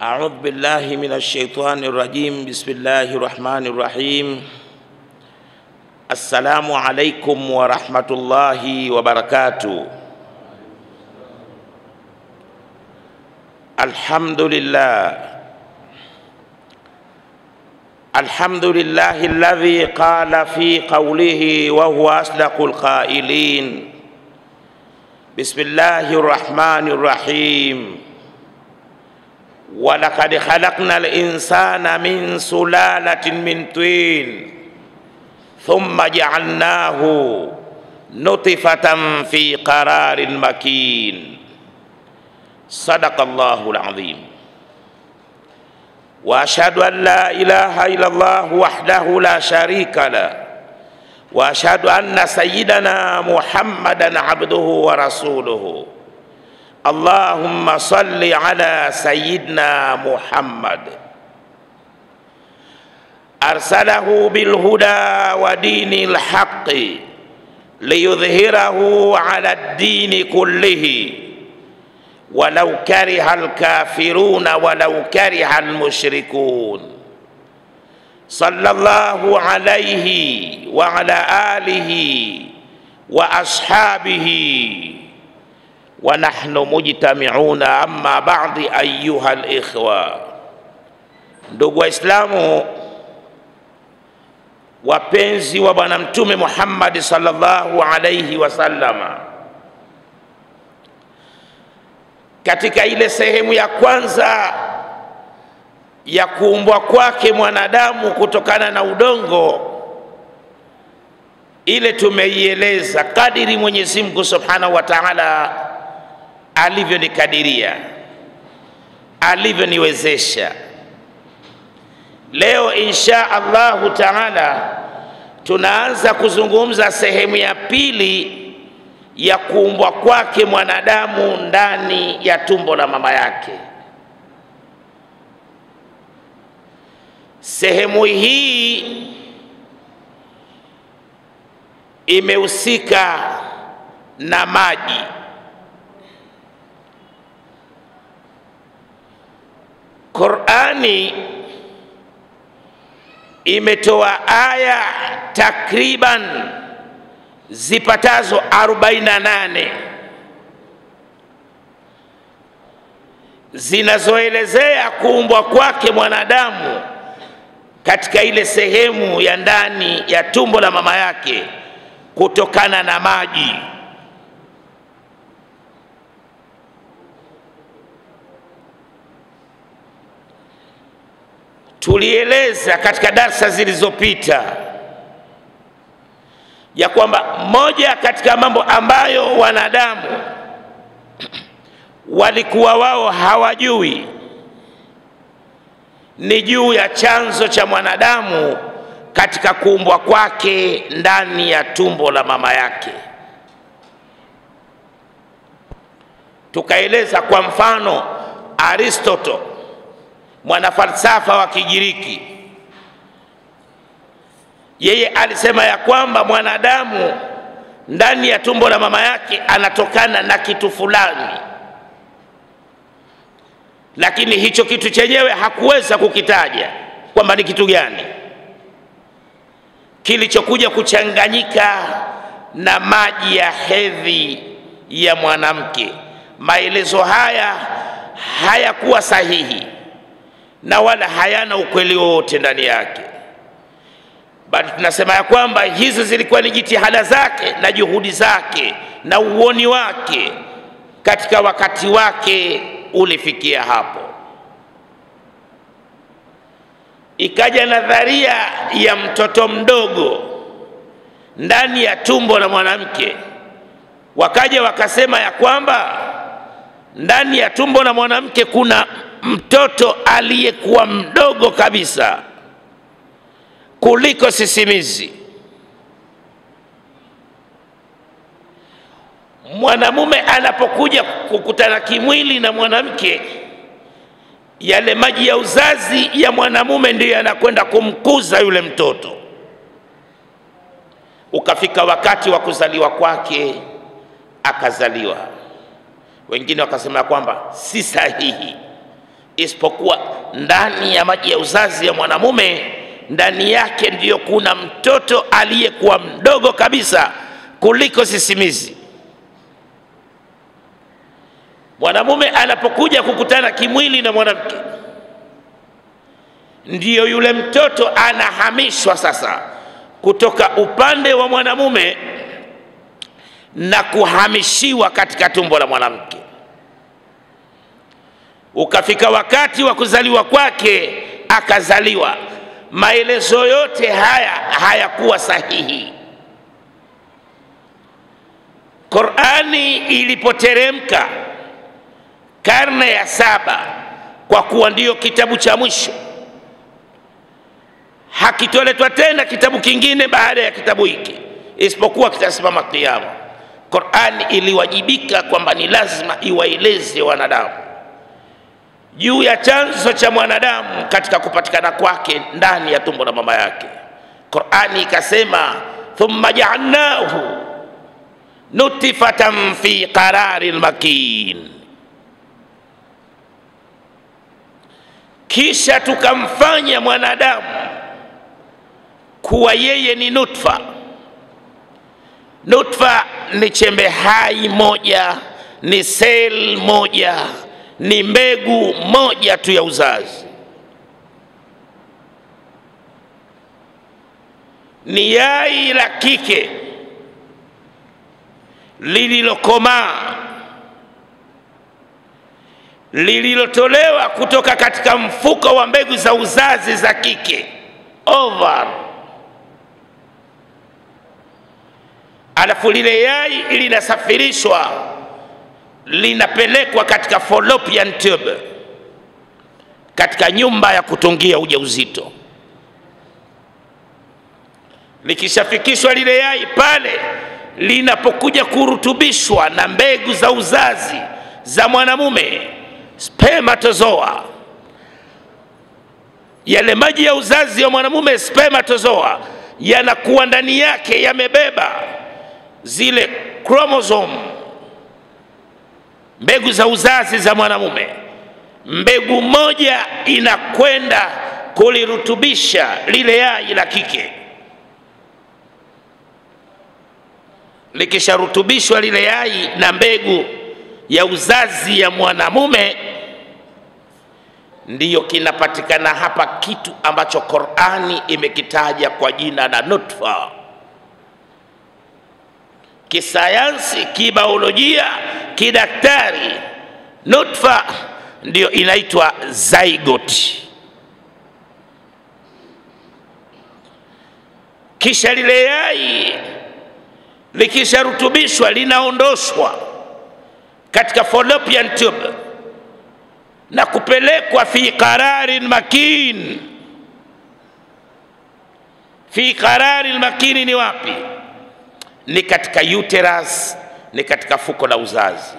أعوذ بالله من الشيطان الرجيم. بسم الله الرحمن الرحيم. السلام عليكم ورحمة الله وبركاته. الحمد لله الذي قال في قوله وهو أصدق القائلين. بسم الله الرحمن الرحيم. ولقد خلقنا الإنسان من سلالة من طين ثم جعلناه نطفة في قرار مكين. صدق الله العظيم. وأشهد أن لا إله إلا الله وحده لا شريك له، وأشهد أن سيدنا محمدا عبده ورسوله. اللهم صل على سيدنا محمد أرسله بالهدى ودين الحق ليظهره على الدين كله ولو كره الكافرون ولو كره المشركون. صلى الله عليه وعلى آله وأصحابه ونحن مجتمعون أما بعد أيها الإخوة. Ndugu Waislamu wapenzi wa Bwana Mtume Muhammad sallallahu alayhi wasallama, katika ile sehemu ya kwanza ya kuumbwa kwake mwanadamu kutokana na udongo, ile tumeieleza kadiri Mwenyezi Mungu Subhanahu wa Ta'ala alivyonikadiria, alivyoniwezesha. Leo insha Allahu Ta'ala tunaanza kuzungumza sehemu ya pili ya kuumbwa kwake mwanadamu ndani ya tumbo la mama yake. Sehemu hii imehusika na maji. Qur'ani imetoa aya takriban zipatazo 48 zinazoelezea kuumbwa kwake mwanadamu katika ile sehemu ya ndani ya tumbo la mama yake kutokana na maji. Tulieleza katika darsa zilizopita ya kwamba moja katika mambo ambayo wanadamu walikuwa wao hawajui ni juu ya chanzo cha mwanadamu katika kuumbwa kwake ndani ya tumbo la mama yake. Tukaeleza kwa mfano Aristotle, mwanafalsafa wa Kigiriki, yeye alisema ya kwamba mwanadamu ndani ya tumbo la mama yake anatokana na kitu fulani, lakini hicho kitu chenyewe hakuweza kukitaja kwamba ni kitu gani, kilichokuja kuchanganyika na maji ya hedhi ya mwanamke. Maelezo haya hayakuwa sahihi na wala hayana ukweli wote ndani yake, bali tunasema ya kwamba hizo zilikuwa ni jitihada zake na juhudi zake na uoni wake katika wakati wake ulifikia hapo. Ikaja nadharia ya mtoto mdogo ndani ya tumbo la mwanamke, wakaja wakasema ya kwamba ndani ya tumbo la mwanamke kuna mtoto aliyekuwa mdogo kabisa kuliko sisimizi. Mwanamume anapokuja kukutana kimwili na mwanamke, yale maji ya uzazi ya mwanamume ndiyo yanakwenda kumkuza yule mtoto. Ukafika wakati wa kuzaliwa kwake, akazaliwa. Wengine wakasema kwamba si sahihi, isipokuwa ndani ya maji ya uzazi ya mwanamume, ndani yake ndiyo kuna mtoto aliyekuwa mdogo kabisa kuliko sisimizi. Mwanamume anapokuja kukutana kimwili na mwanamke, ndiyo yule mtoto anahamishwa sasa kutoka upande wa mwanamume na kuhamishiwa katika tumbo la mwanamke. Ukafika wakati wa kuzaliwa kwake, akazaliwa. Maelezo yote haya hayakuwa sahihi. Qur'ani ilipoteremka karne ya 7, kwa kuwa ndiyo kitabu cha mwisho, hakitoletwa tena kitabu kingine baada ya kitabu hiki isipokuwa kitasimama kiyama. Qur'ani iliwajibika kwamba ni lazima iwaeleze wanadamu juu ya chanzo cha mwanadamu katika kupatikana kwake ndani ya tumbo la mama yake. Qur'ani ikasema, thumma ja'alnahu nutfatan fi qararin makin, kisha tukamfanya mwanadamu kuwa yeye ni nutfa. Nutfa ni chembe hai moja, ni sel moja, ni mbegu moja tu ya uzazi, ni yai la kike lililokomaa, lililotolewa kutoka katika mfuko wa mbegu za uzazi za kike, ovar. Alafu lile yai linasafirishwa, linapelekwa katika fallopian tube, katika nyumba ya kutungia ujauzito. Likishafikishwa lile yai pale, linapokuja kurutubishwa na mbegu za uzazi za mwanamume, spermatozoa, yale maji ya uzazi ya mwanamume spermatozoa yanakuwa ndani yake yamebeba zile chromosome, mbegu za uzazi za mwanamume. Mbegu moja inakwenda kulirutubisha lile yai la kike. Likisharutubishwa lile yai na mbegu ya uzazi ya mwanamume, ndiyo kinapatikana hapa kitu ambacho Qur'ani imekitaja kwa jina la nutfa. Kisayansi, kibiolojia, kidaktari, nutfa ndiyo inaitwa zygote. Kisha lile yai likisharutubishwa linaondoshwa katika fallopian tube na kupelekwa fi qararin makin. Fi qararin makin ni wapi? Ni katika uterus, ni katika fuko la uzazi,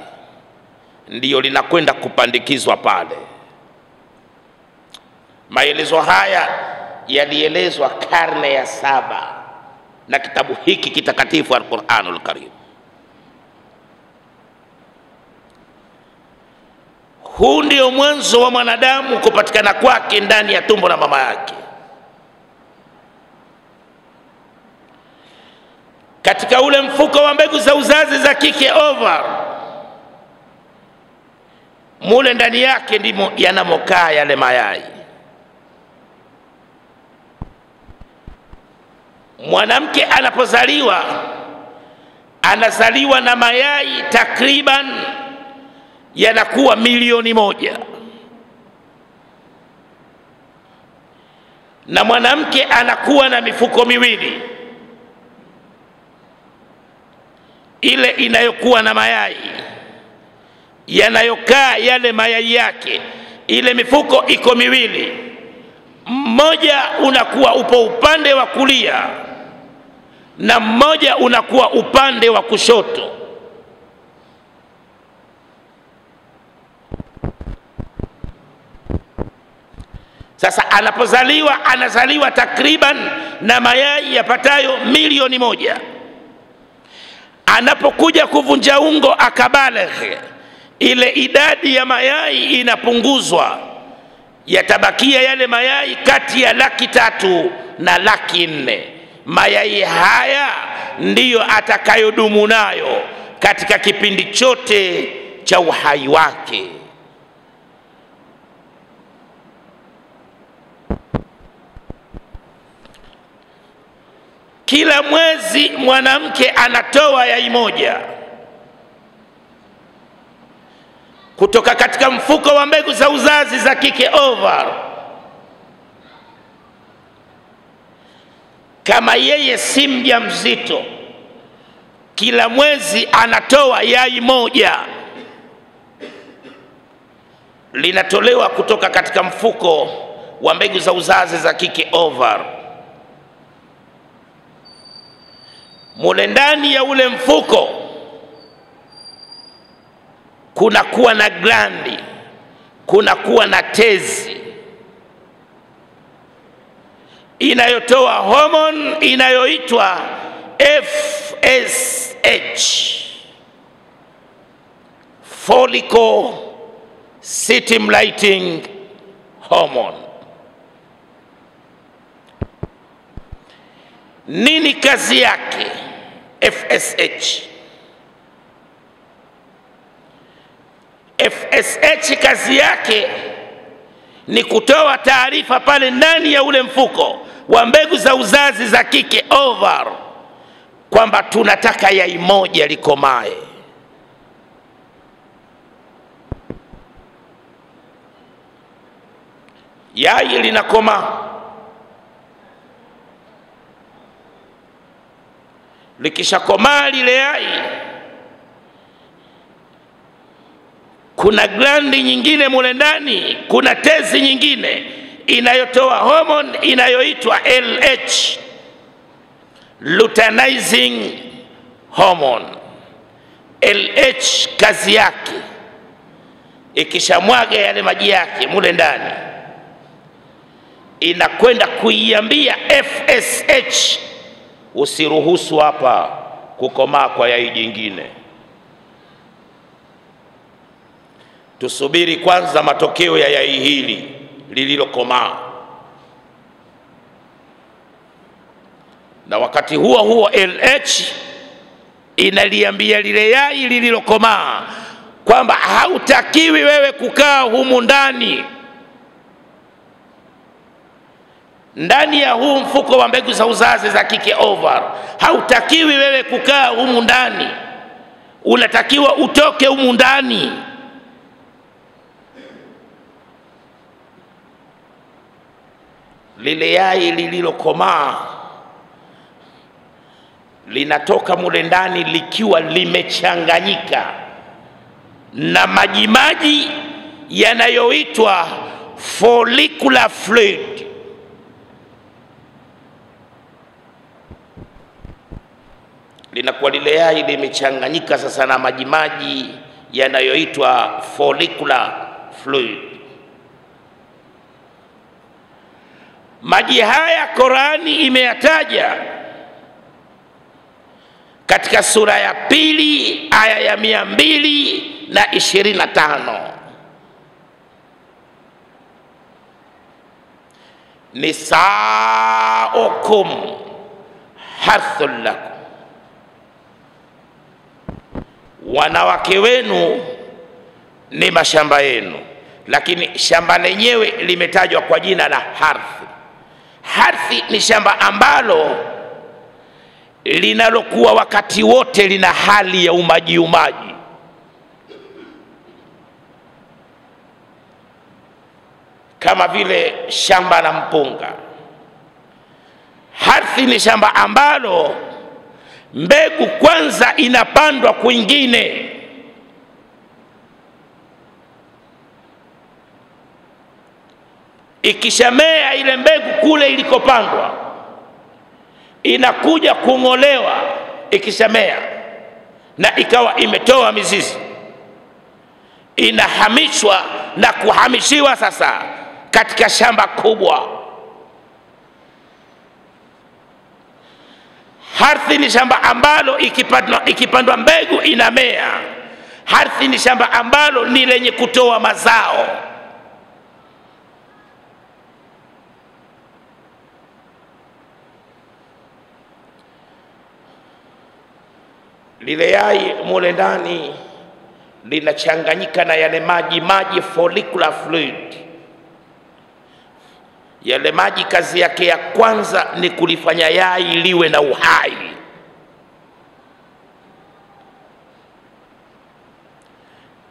ndiyo linakwenda kupandikizwa pale. Maelezo haya yalielezwa karne ya 7 na kitabu hiki kitakatifu Al-Qur'anul Karim. Huu ndio mwanzo wa mwanadamu kupatikana kwake ndani ya tumbo la mama yake. Katika ule mfuko wa mbegu za uzazi za kike, ovar, mule ndani yake ndimo yanamokaa yale mayai. Mwanamke anapozaliwa, anazaliwa na mayai takriban yanakuwa milioni 1, na mwanamke anakuwa na mifuko miwili, ile inayokuwa na mayai yanayokaa yale mayai yake, ile mifuko iko miwili, mmoja unakuwa upo upande wa kulia na mmoja unakuwa upande wa kushoto. Sasa anapozaliwa, anazaliwa takriban na mayai yapatayo milioni 1. Anapokuja kuvunja ungo akabaleghe, ile idadi ya mayai inapunguzwa yatabakia yale mayai kati ya 300,000 na 400,000. Mayai haya ndiyo atakayodumu nayo katika kipindi chote cha uhai wake. Kila mwezi mwanamke anatoa yai moja kutoka katika mfuko wa mbegu za uzazi za kike ovar. Kama yeye si mjamzito, kila mwezi anatoa yai moja, linatolewa kutoka katika mfuko wa mbegu za uzazi za kike ovar. Mule ndani ya ule mfuko kuna kuwa na glandi, kuna kuwa na tezi inayotoa hormone inayoitwa FSH, follicle stimulating hormone. Nini kazi yake FSH? FSH kazi yake ni kutoa taarifa pale ndani ya ule mfuko wa mbegu za uzazi za kike ovar kwamba tunataka yai moja likomae. Yai linakoma, likishakomaa lile yai, kuna glandi nyingine mule ndani, kuna tezi nyingine inayotoa hormone inayoitwa LH, luteinizing hormone. LH kazi yake, ikishamwaga yale maji yake mule ndani, inakwenda kuiambia FSH, usiruhusu hapa kukomaa kwa yai jingine, tusubiri kwanza matokeo ya yai hili lililokomaa. Na wakati huo huo LH inaliambia lile yai lililokomaa kwamba hautakiwi wewe kukaa humu ndani ya huu mfuko wa mbegu za uzazi za kike ovar. Hautakiwi wewe kukaa humu ndani, unatakiwa utoke humu ndani. Lile yai lililokomaa linatoka mule ndani likiwa limechanganyika na majimaji yanayoitwa follicular fluid. Linakuwa lile yai limechanganyika sasa na majimaji yanayoitwa follicular fluid. Maji haya Qurani imeyataja katika sura ya 2 aya ya 225. Nisaukum harthul lakum, wanawake wenu ni mashamba yenu. Lakini shamba lenyewe limetajwa kwa jina la harthi. Harthi ni shamba ambalo linalokuwa wakati wote lina hali ya umaji, kama vile shamba la mpunga. Harthi ni shamba ambalo mbegu kwanza inapandwa kwingine, ikishamea ile mbegu kule ilikopandwa inakuja kung'olewa, ikishamea na ikawa imetoa mizizi, inahamishwa na kuhamishiwa sasa katika shamba kubwa. Harthi ni shamba ambalo ikipandwa mbegu inamea. Harthi ni shamba ambalo ni lenye kutoa mazao. lile yai mule ndani linachanganyika na yale maji follicular fluid. Yale maji kazi yake ya kwanza ni kulifanya yai liwe na uhai.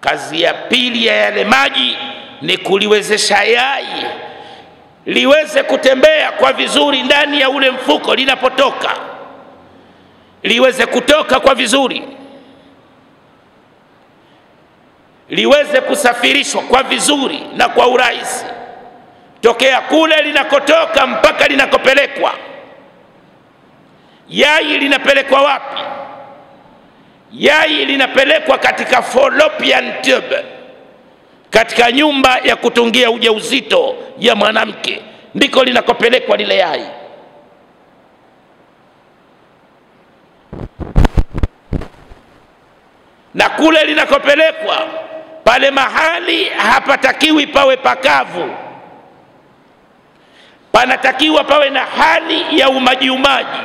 Kazi ya pili ya yale maji ni kuliwezesha yai liweze kutembea kwa vizuri ndani ya ule mfuko, linapotoka liweze kutoka kwa vizuri, liweze kusafirishwa kwa vizuri na kwa urahisi tokea kule linakotoka mpaka linakopelekwa. Yai linapelekwa wapi? Yai linapelekwa katika fallopian tube, katika nyumba ya kutungia ujauzito ya mwanamke, ndiko linakopelekwa lile yai. Na kule linakopelekwa pale mahali hapatakiwi pawe pakavu, panatakiwa pawe na hali ya umaji,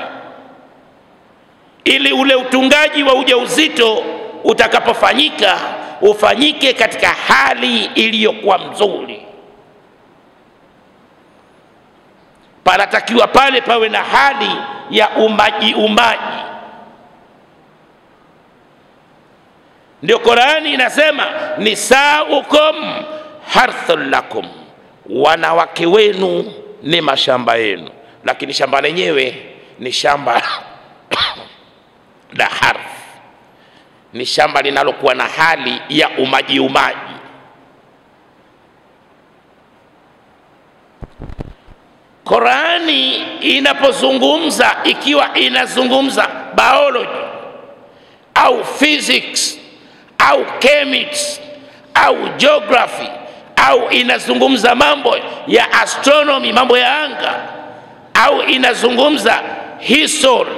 ili ule utungaji wa ujauzito utakapofanyika ufanyike katika hali iliyokuwa mzuri. Panatakiwa pale pawe na hali ya umaji. Ndio Qur'ani inasema nisaukum harthul lakum, wanawake wenu ni mashamba yenu. Lakini shamba lenyewe ni shamba la harth, ni shamba linalokuwa na hali ya umaji. Qur'ani inapozungumza, ikiwa inazungumza biology au physics au chemistry au geography au inazungumza mambo ya astronomy, mambo ya anga, au inazungumza history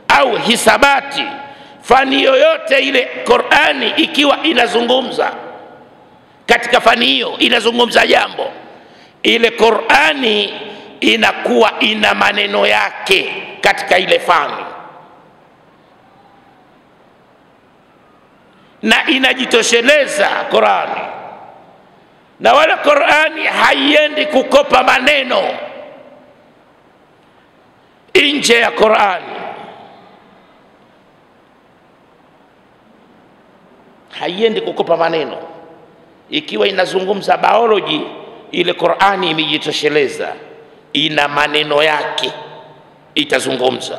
au hisabati, fani yoyote ile, Qur'ani ikiwa inazungumza katika fani hiyo, inazungumza jambo, ile Qur'ani inakuwa ina maneno yake katika ile fani na inajitosheleza Qur'ani. Na wala Qur'ani haiendi kukopa maneno nje ya Qur'ani, haiendi kukopa maneno. Ikiwa inazungumza biology, ile Qur'ani imejitosheleza, ina maneno yake, itazungumza,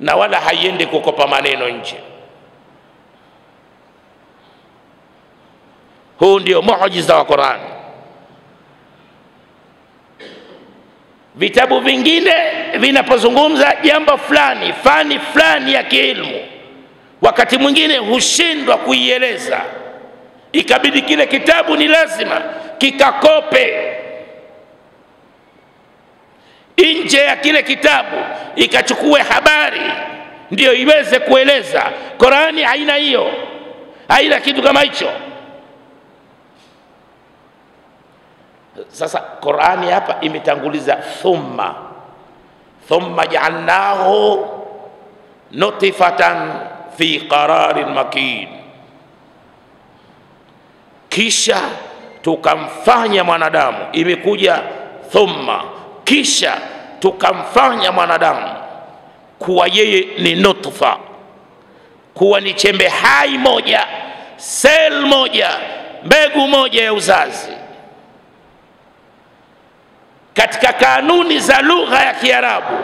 na wala haiendi kukopa maneno nje. Huu ndio muujiza wa Qur'an. Vitabu vingine vinapozungumza jambo fulani, fani fulani ya kielimu, wakati mwingine hushindwa kuieleza, ikabidi kile kitabu ni lazima kikakope nje ya kile kitabu, ikachukue habari ndio iweze kueleza. Qur'ani haina hiyo, haina kitu kama hicho. Sasa Qur'ani hapa imetanguliza thumma ja'alnahu nutfatan fi qararin makin, kisha tukamfanya mwanadamu. Imekuja thumma, kisha tukamfanya mwanadamu kuwa yeye ni nutfa, kuwa ni chembe hai moja, sel moja, mbegu moja ya uzazi. Katika kanuni za lugha ya Kiarabu,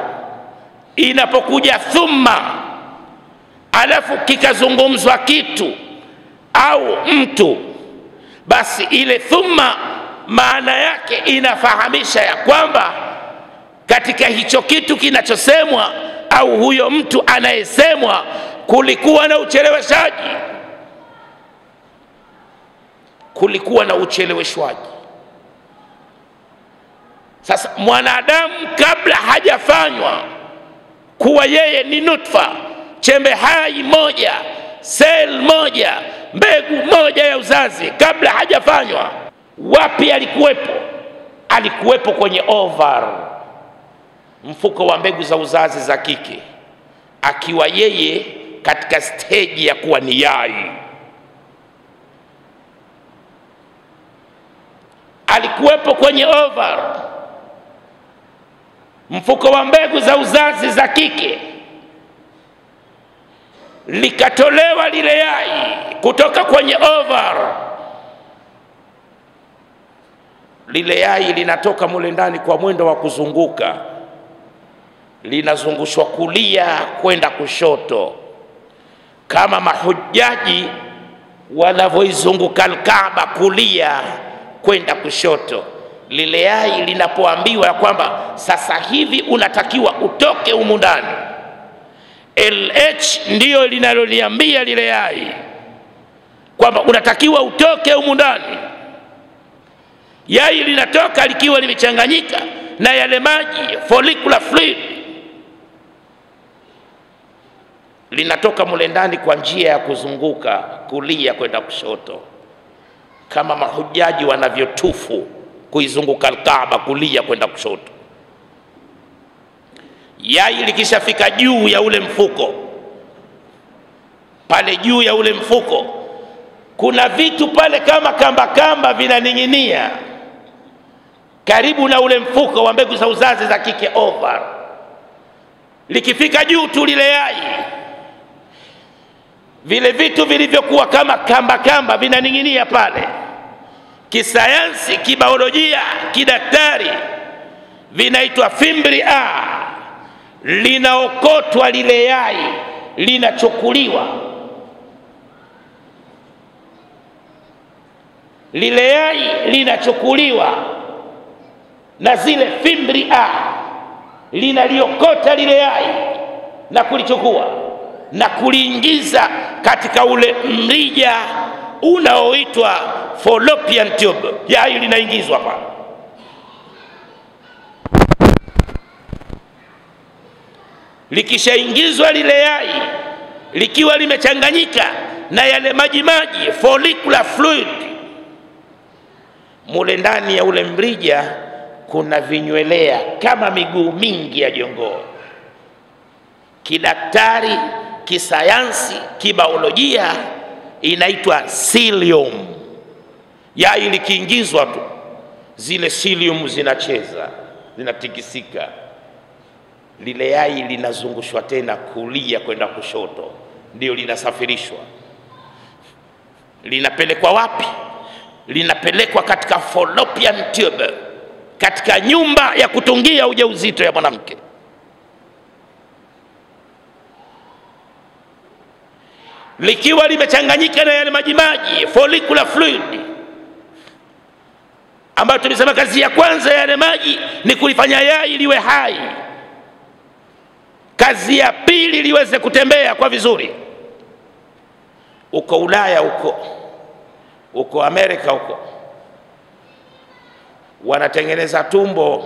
inapokuja thumma alafu kikazungumzwa kitu au mtu, basi ile thumma maana yake inafahamisha ya kwamba katika hicho kitu kinachosemwa au huyo mtu anayesemwa kulikuwa na ucheleweshaji, kulikuwa na ucheleweshwaji. Sasa mwanadamu kabla hajafanywa kuwa yeye ni nutfa, chembe hai moja, sel moja, mbegu moja ya uzazi, kabla hajafanywa, wapi alikuwepo? Alikuwepo kwenye ovar, mfuko wa mbegu za uzazi za kike, akiwa yeye katika stage ya kuwa ni yai. Alikuwepo kwenye ovar, mfuko wa mbegu za uzazi za kike, likatolewa lile yai kutoka kwenye ovar. Lile yai linatoka mule ndani kwa mwendo wa kuzunguka, linazungushwa kulia kwenda kushoto, kama mahujaji wanavyoizunguka Kaaba kulia kwenda kushoto. Lile yai linapoambiwa ya kwamba sasa hivi unatakiwa utoke humu ndani, LH ndiyo linaloliambia lile yai kwamba unatakiwa utoke humu ndani. Yai linatoka likiwa limechanganyika na yale maji, follicular fluid, linatoka mule ndani kwa njia ya kuzunguka kulia kwenda kushoto, kama mahujaji wanavyotufu kuizunguka Kaaba kulia kwenda kushoto. Yai likishafika juu ya ule mfuko, pale juu ya ule mfuko kuna vitu pale kama kamba vinaning'inia karibu na ule mfuko wa mbegu za uzazi za kike, ovar. Likifika juu tu lile yai, vile vitu vilivyokuwa kama kamba vinaning'inia pale, kisayansi, kibiolojia, kidaktari, vinaitwa fimbria. Linaokotwa lile yai, linachukuliwa lile yai, linachukuliwa na zile fimbria, linaliokota lile yai na kulichukua na kuliingiza katika ule mrija unaoitwa fallopian tube. Yai linaingizwa pale. Likishaingizwa lile yai likiwa limechanganyika na yale maji, follicular fluid, mule ndani ya ule mrija kuna vinywelea kama miguu mingi ya jongoo. Kidaktari, kisayansi, kibiolojia inaitwa cilium. Yai likiingizwa tu, zile cilium zinacheza, zinatikisika. Lile yai linazungushwa tena kulia kwenda kushoto, ndio linasafirishwa. Linapelekwa wapi? Linapelekwa katika fallopian tube, katika nyumba ya kutungia ujauzito ya mwanamke. Likiwa limechanganyika na yale maji, follicular fluid, ambayo tulisema kazi ya kwanza ya yale maji ni kulifanya yai liwe hai. Kazi ya pili liweze kutembea kwa vizuri. Uko Ulaya, uko Amerika, huko wanatengeneza tumbo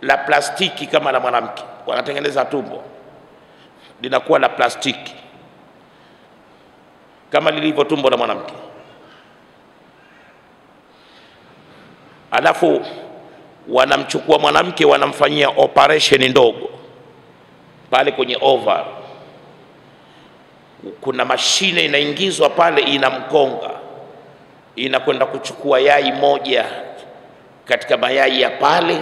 la plastiki kama la mwanamke. Wanatengeneza tumbo linakuwa la plastiki kama lilivyo tumbo la mwanamke, alafu wanamchukua mwanamke, wanamfanyia operation ndogo pale kwenye ovar. Kuna mashine inaingizwa pale, inamkonga, inakwenda kuchukua yai moja katika mayai ya pale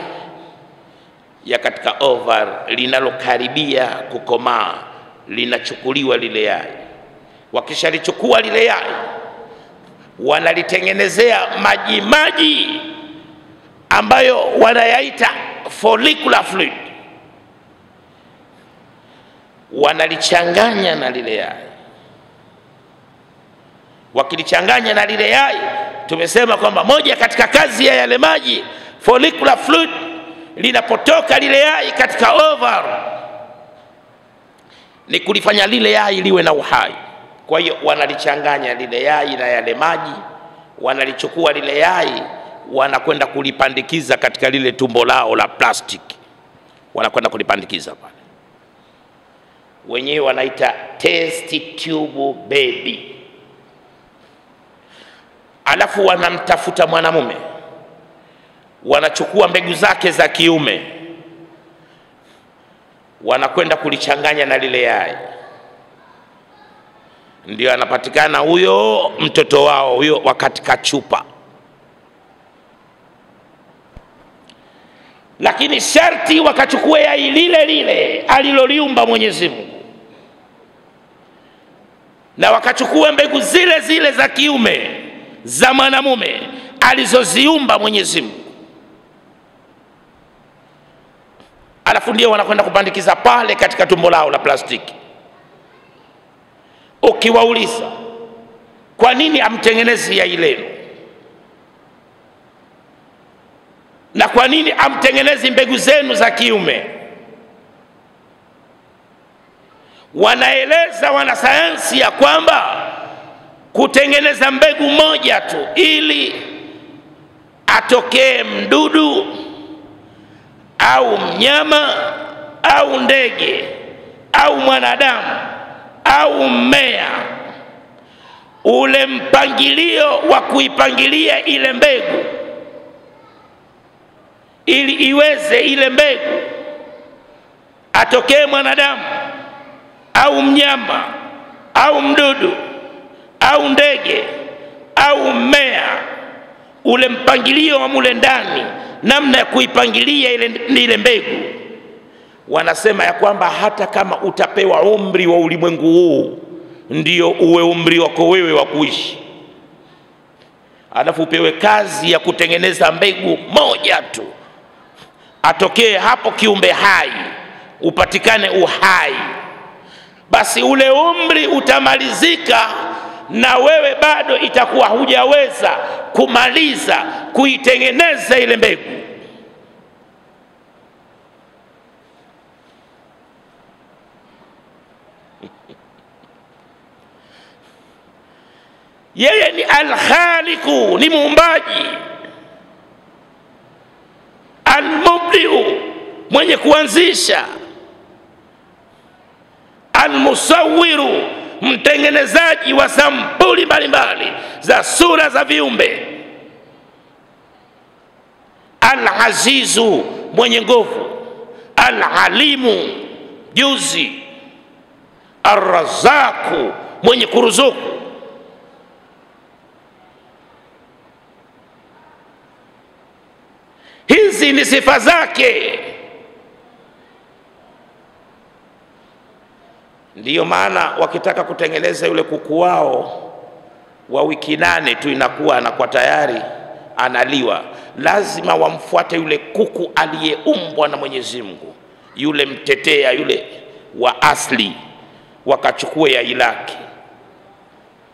ya katika ovar linalokaribia kukomaa, linachukuliwa lile yai. Wakishalichukua lile yai, wanalitengenezea maji ambayo wanayaita follicular fluid, wanalichanganya na lile yai. Wakilichanganya na lile yai, tumesema kwamba moja katika kazi ya yale maji, follicular fluid, linapotoka lile yai katika ovar, ni kulifanya lile yai liwe na uhai. Kwa hiyo wanalichanganya lile yai na yale maji, wanalichukua lile yai, wanakwenda kulipandikiza katika lile tumbo lao la plastiki, wanakwenda kulipandikiza pale. Wenyewe wanaita test tube baby. Alafu wanamtafuta mwanamume, wanachukua mbegu zake za kiume, wanakwenda kulichanganya na lile yai, ndio anapatikana huyo mtoto wao huyo wa katika chupa. Lakini sharti wakachukua yai lile lile aliloliumba Mwenyezi Mungu, na wakachukua mbegu zile zile za kiume za mwanamume alizoziumba Mwenyezi Mungu, alafu ndio wanakwenda kupandikiza pale katika tumbo lao la plastiki. Ukiwauliza kwa nini amtengenezi yai lenu, na kwa nini amtengenezi mbegu zenu za kiume, wanaeleza wanasayansi ya kwamba kutengeneza mbegu moja tu ili atokee mdudu au mnyama au ndege au mwanadamu au mmea, ule mpangilio wa kuipangilia ile mbegu ili iweze ile mbegu atokee mwanadamu au mnyama au mdudu au ndege au mmea, ule mpangilio wa mule ndani, namna ya kuipangilia ile mbegu, wanasema ya kwamba hata kama utapewa umri wa ulimwengu huu ndio uwe umri wako wewe wa kuishi, alafu upewe kazi ya kutengeneza mbegu moja tu, atokee hapo kiumbe hai, upatikane uhai, basi ule umri utamalizika na wewe bado itakuwa hujaweza kumaliza kuitengeneza ile mbegu. Yeye ni al-Khaliqu, ni muumbaji, al-Mubdi'u, mwenye kuanzisha, al-Musawwiru, mtengenezaji wa sampuli mbalimbali za sura za viumbe, al-Azizu, mwenye nguvu, al-Alimu, juzi, ar-Razzaqu, mwenye kuruzuku. Hizi ni sifa zake. Ndiyo maana wakitaka kutengeneza yule kuku wao wa wiki 8 tu anakuwa tayari analiwa, lazima wamfuate yule kuku aliyeumbwa na Mwenyezi Mungu, yule mtetea yule wa asli, wakachukua yai lake,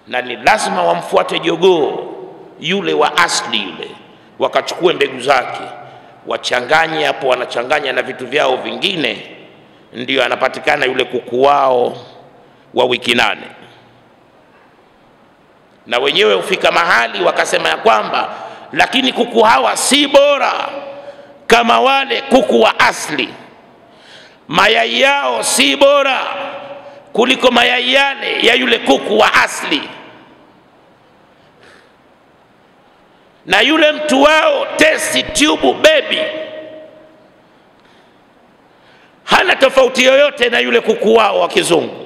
na ni lazima wamfuate jogoo yule wa asli yule, wakachukua mbegu zake, wachanganye hapo, wanachanganya na vitu vyao vingine, ndio anapatikana yule kuku wao wa wiki 8. Na wenyewe hufika mahali wakasema ya kwamba lakini kuku hawa si bora kama wale kuku wa asli, mayai yao si bora kuliko mayai yale ya yule kuku wa asli, na yule mtu wao test tube baby hana tofauti yoyote na yule kuku wao wa kizungu.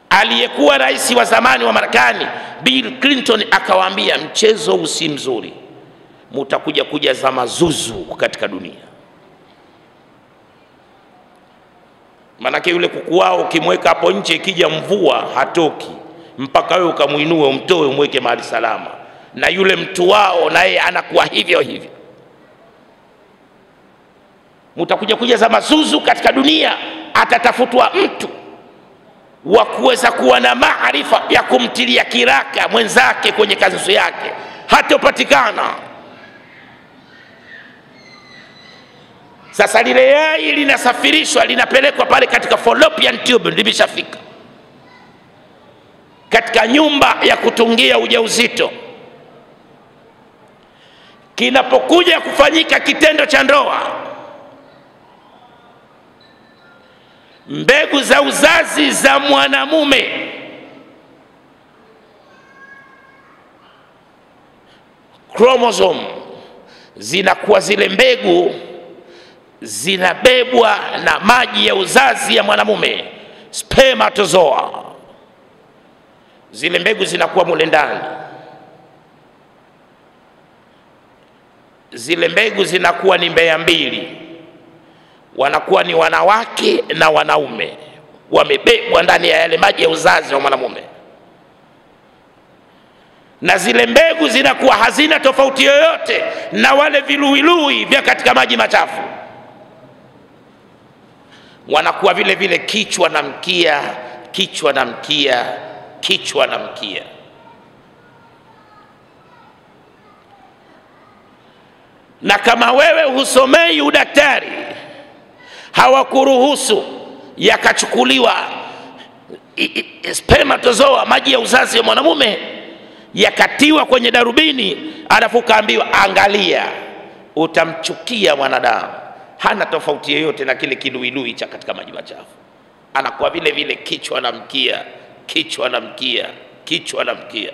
Aliyekuwa rais wa zamani wa Marekani Bill Clinton akawaambia, mchezo usi mzuri, mutakuja kujaza mazuzu katika dunia. Manake yule kuku wao ukimweka hapo nje, ikija mvua hatoki mpaka wewe ukamuinue umtoe umweke mahali salama, na yule mtu wao naye anakuwa hivyo hivyo. Mutakuja kujaza mazuzu katika dunia, atatafutwa mtu wa kuweza kuwa na maarifa ya kumtilia kiraka mwenzake kwenye kazi yake, hatopatikana. Sasa lile yai linasafirishwa, linapelekwa pale katika fallopian tube, limeshafika katika nyumba ya kutungia ujauzito. Kinapokuja kufanyika kitendo cha ndoa, mbegu za uzazi za mwanamume chromosome zinakuwa zile mbegu zinabebwa na maji ya uzazi ya mwanamume, spermatozoa. Zile mbegu zinakuwa mule ndani. Zile mbegu zinakuwa ni mbea mbili, wanakuwa ni wanawake na wanaume, wamebebwa ndani ya yale maji ya uzazi wa mwanamume. Na zile mbegu zinakuwa hazina tofauti yoyote na wale viluilui vya katika maji machafu. Wanakuwa vile vile kichwa na mkia, kichwa na mkia, kichwa na mkia. Na kama wewe husomei udaktari, hawakuruhusu yakachukuliwa spermatozoa, maji ya uzazi wa mwanamume, yakatiwa kwenye darubini, alafu kaambiwa angalia, utamchukia mwanadamu. Hana tofauti yoyote na kile kiluilui cha katika maji machafu. Anakuwa vile vile kichwa na mkia, kichwa na mkia, kichwa na mkia.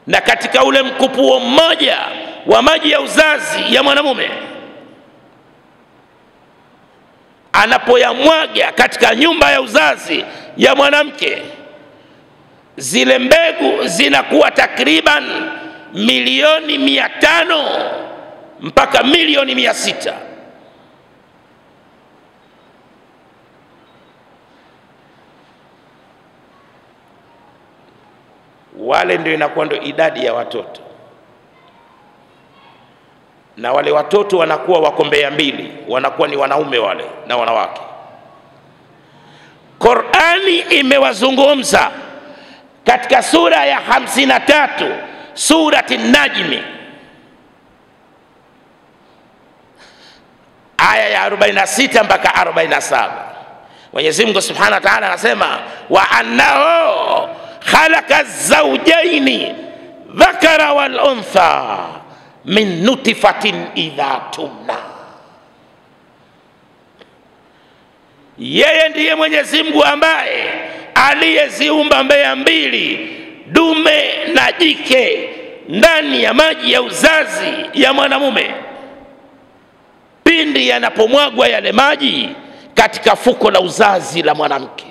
Na katika ule mkupuo mmoja wa maji ya uzazi ya mwanamume, anapoyamwaga katika nyumba ya uzazi ya mwanamke, zile mbegu zinakuwa takriban milioni 500 mpaka milioni 600. Wale ndio inakuwa ndio idadi ya watoto, na wale watoto wanakuwa wako mbea mbili, wanakuwa ni wanaume wale na wanawake. Qur'ani imewazungumza katika sura ya 53, surati Najmi, aya ya 46 mpaka 47. Mwenyezi Mungu Subhanahu wa Ta'ala anasema, wa annahu khalaqa zawjaini dhakara wal untha min nutfatin idha tumna. Yeye ndiye Mwenyezi Mungu ambaye aliyeziumba mbea mbili, dume na jike, ndani ya maji ya uzazi ya mwanamume, pindi yanapomwagwa yale maji katika fuko la uzazi la mwanamke.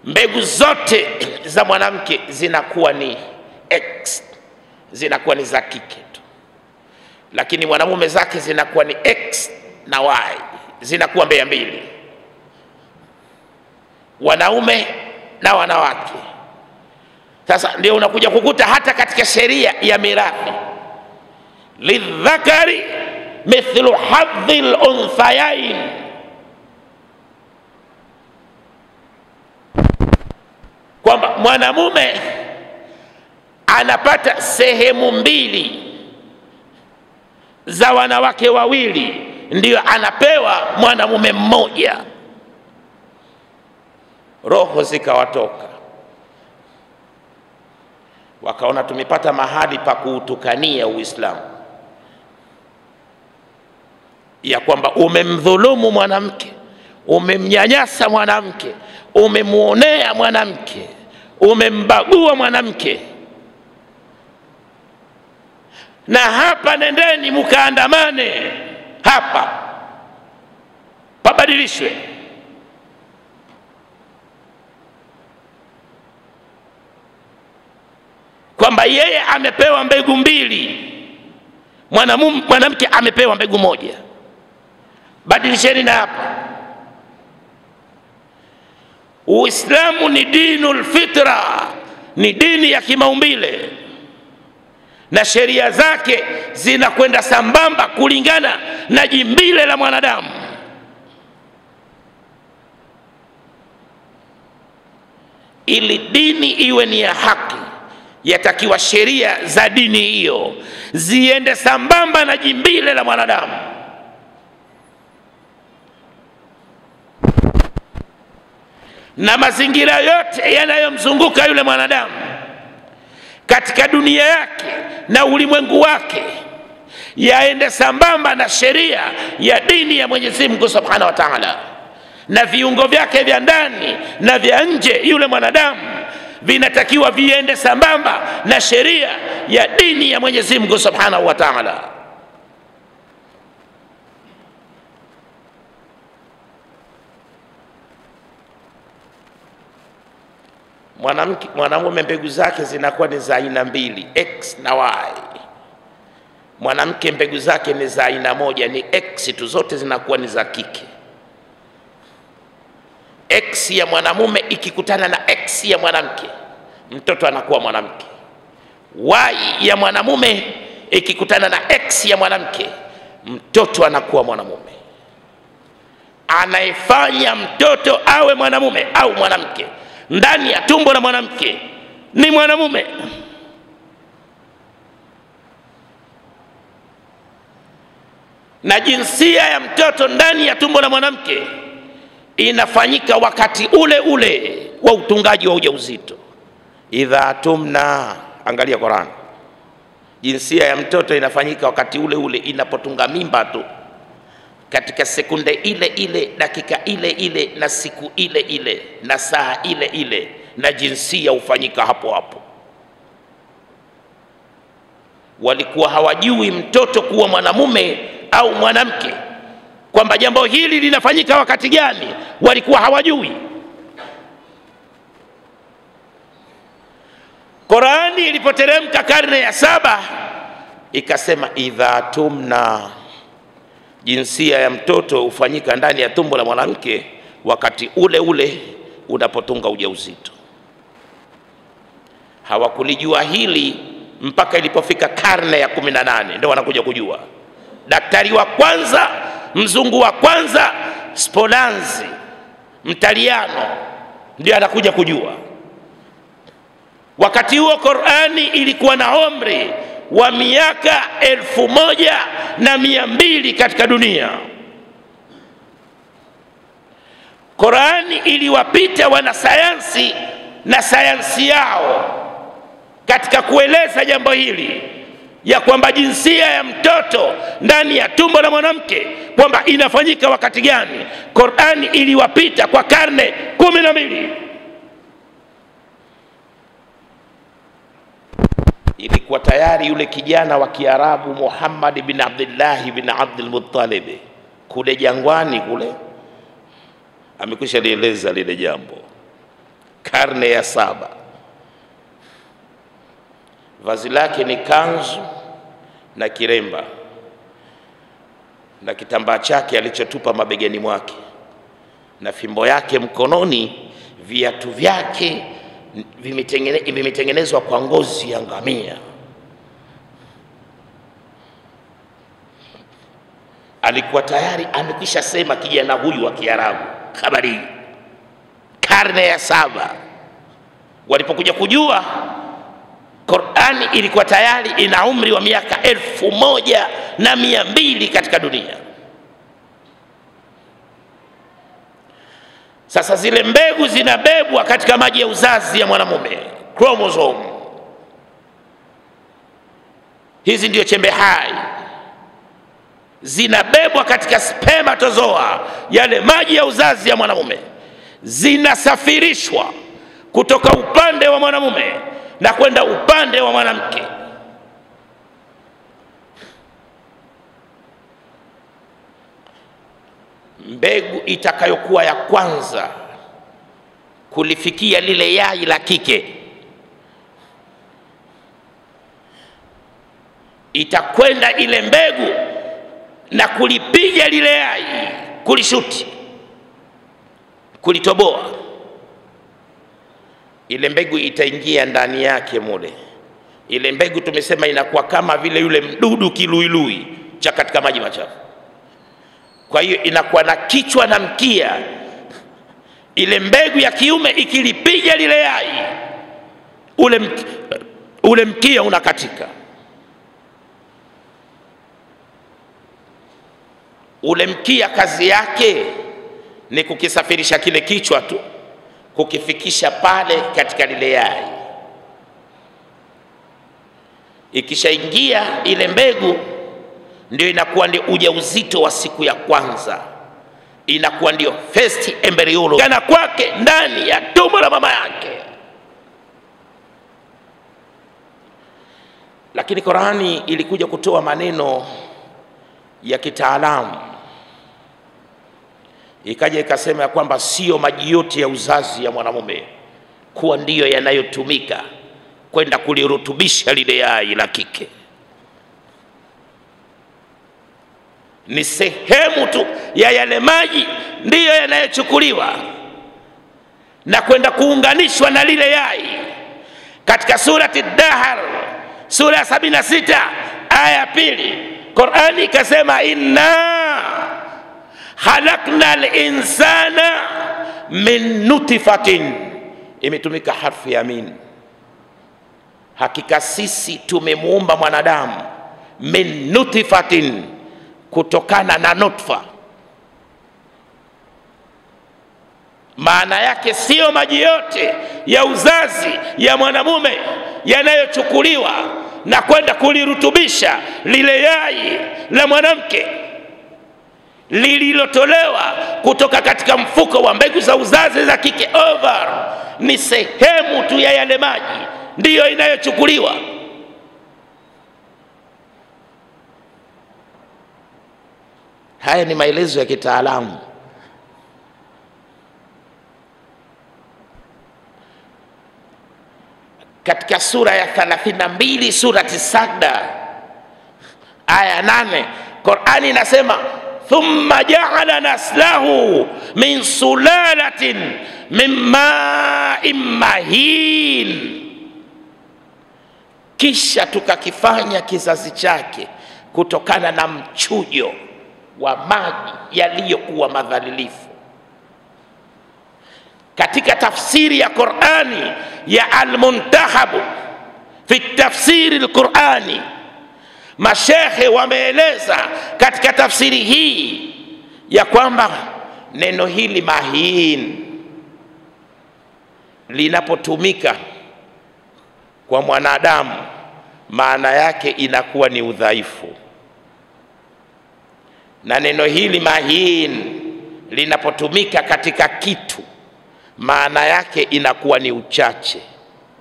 Mbegu zote za mwanamke zinakuwa ni X, zinakuwa ni za kike tu, lakini mwanamume zake zinakuwa ni X na Y, zinakuwa mbea mbili, wanaume na wanawake. Sasa ndio unakuja kukuta hata katika sheria ya mirathi, lidhakari mithlu hadhil unthayain, kwamba mwanamume anapata sehemu mbili za wanawake wawili, ndio anapewa mwanamume mmoja. Roho zikawatoka, wakaona tumepata mahali pa kuutukania Uislamu, ya kwamba umemdhulumu mwanamke, umemnyanyasa mwanamke, umemuonea mwanamke, umembagua mwanamke, na hapa nendeni mukaandamane, hapa pabadilishwe. Kwamba yeye amepewa mbegu mbili, mwanamke amepewa mbegu moja, badilisheni na hapa. Uislamu ni dinul fitra, ni dini ya kimaumbile, na sheria zake zinakwenda sambamba kulingana na jimbile la mwanadamu. Ili dini iwe ni ya haki, yatakiwa sheria za dini hiyo ziende sambamba na jimbile la mwanadamu. Na mazingira yote yanayomzunguka yule mwanadamu katika dunia yake na ulimwengu wake yaende sambamba na sheria ya dini ya Mwenyezi Mungu Subhanahu wa Ta'ala. Na viungo vyake vya ndani na vya nje yule mwanadamu vinatakiwa viende sambamba na sheria ya dini ya Mwenyezi Mungu Subhanahu wa Ta'ala. Mwanamume mbegu zake zinakuwa ni za aina mbili, X na Y. Mwanamke mbegu zake ni za aina moja, ni X tu, zote zinakuwa ni za kike. X ya mwanamume ikikutana na X ya mwanamke, mtoto anakuwa mwanamke. Y ya mwanamume ikikutana na X ya mwanamke, mtoto anakuwa mwanamume. Anayefanya mtoto awe mwanamume au mwanamke ndani ya tumbo la mwanamke ni mwanamume. Na jinsia ya mtoto ndani ya tumbo la mwanamke inafanyika wakati ule ule wa utungaji wa ujauzito. Idha tumna, angalia Qur'an, jinsia ya mtoto inafanyika wakati ule ule inapotunga mimba tu, katika sekunde ile ile, dakika ile ile, na siku ile ile, na saa ile ile, na jinsia hufanyika hapo hapo. Walikuwa hawajui mtoto kuwa mwanamume au mwanamke, kwamba jambo hili linafanyika wakati gani, walikuwa hawajui. Qur'ani ilipoteremka karne ya 7 ikasema idha tumna, jinsia ya mtoto hufanyika ndani ya tumbo la mwanamke wakati ule ule unapotunga ujauzito. Hawakulijua hili mpaka ilipofika karne ya 18 ndio wanakuja kujua. Daktari wa kwanza, mzungu wa kwanza, Spallanzani, Mtaliano, ndio anakuja kujua. Wakati huo Qur'ani ilikuwa na umri wa miaka 1200 katika dunia. Qur'ani iliwapita wanasayansi na sayansi yao katika kueleza jambo hili, ya kwamba jinsia ya mtoto ndani ya tumbo la mwanamke kwamba inafanyika wakati gani. Qur'ani iliwapita kwa karne 12. Ilikuwa tayari yule kijana wa Kiarabu Muhammad bin Abdullah bin Abdul Muttalib kule jangwani kule amekwisha lieleza lile jambo. Karne ya 7, vazi lake ni kanzu na kiremba na kitambaa chake alichotupa mabegani mwake na fimbo yake mkononi. Viatu vyake vimetengenezwa kwa ngozi ya ngamia. Alikuwa tayari amekwisha sema kijana huyu wa Kiarabu habari. Karne ya 7 walipokuja kujua, Qur'ani ilikuwa tayari ina umri wa miaka 1200 katika dunia. Sasa zile mbegu zinabebwa katika maji ya uzazi ya mwanamume, chromosome. Hizi ndio chembe hai, zinabebwa katika spermatozoa, yale maji ya uzazi ya mwanamume, zinasafirishwa kutoka upande wa mwanamume na kwenda upande wa mwanamke. Mbegu itakayokuwa ya kwanza kulifikia lile yai la kike itakwenda ile mbegu na kulipiga lile yai, kulishuti, kulitoboa. Ile mbegu itaingia ndani yake mule. Ile mbegu tumesema inakuwa kama vile yule mdudu kiluilui cha katika maji machafu. Kwa hiyo inakuwa na kichwa na mkia. Ile mbegu ya kiume ikilipiga lile yai, ule mkia unakatika. Ule mkia kazi yake ni kukisafirisha kile kichwa tu, kukifikisha pale katika lile yai. Ikishaingia ile mbegu, ndio inakuwa ndio ujauzito wa siku ya kwanza, inakuwa ndio first embryology, kana kwake ndani ya tumbo la mama yake. Lakini Qur'ani ilikuja kutoa maneno ya kitaalamu, ikaja ikasema ya kwamba sio maji yote ya uzazi ya mwanamume kuwa ndiyo yanayotumika kwenda kulirutubisha lile yai la kike. Ni sehemu tu ya yale maji ndiyo yanayochukuliwa na kwenda kuunganishwa na lile yai. Katika surati Dahr, sura ya 76 aya 2, Qur'ani ikasema inna khalaqna al-insana min nutfatin, imetumika harfu ya min. Hakika sisi tumemuumba mwanadamu min nutfatin, kutokana na nutfa. Maana yake sio maji yote ya uzazi ya mwanamume yanayochukuliwa na kwenda kulirutubisha lile yai la mwanamke lililotolewa kutoka katika mfuko wa mbegu za uzazi za kike, over. Ni sehemu tu ya yale maji ndiyo inayochukuliwa. Haya ni maelezo ya kitaalamu. Katika sura ya 32 surati Sajda aya 8, Qur'ani inasema thumma ja'ala naslahu min sulalatin min ma'in mahin, kisha tukakifanya kizazi chake kutokana na mchujo wa maji yaliyokuwa madhalilifu. Katika tafsiri ya Qur'ani ya Al-Muntahab fi tafsiri al-Qur'ani, mashekhe wameeleza katika tafsiri hii ya kwamba neno hili mahin linapotumika kwa mwanadamu, maana yake inakuwa ni udhaifu, na neno hili mahin linapotumika katika kitu, maana yake inakuwa ni uchache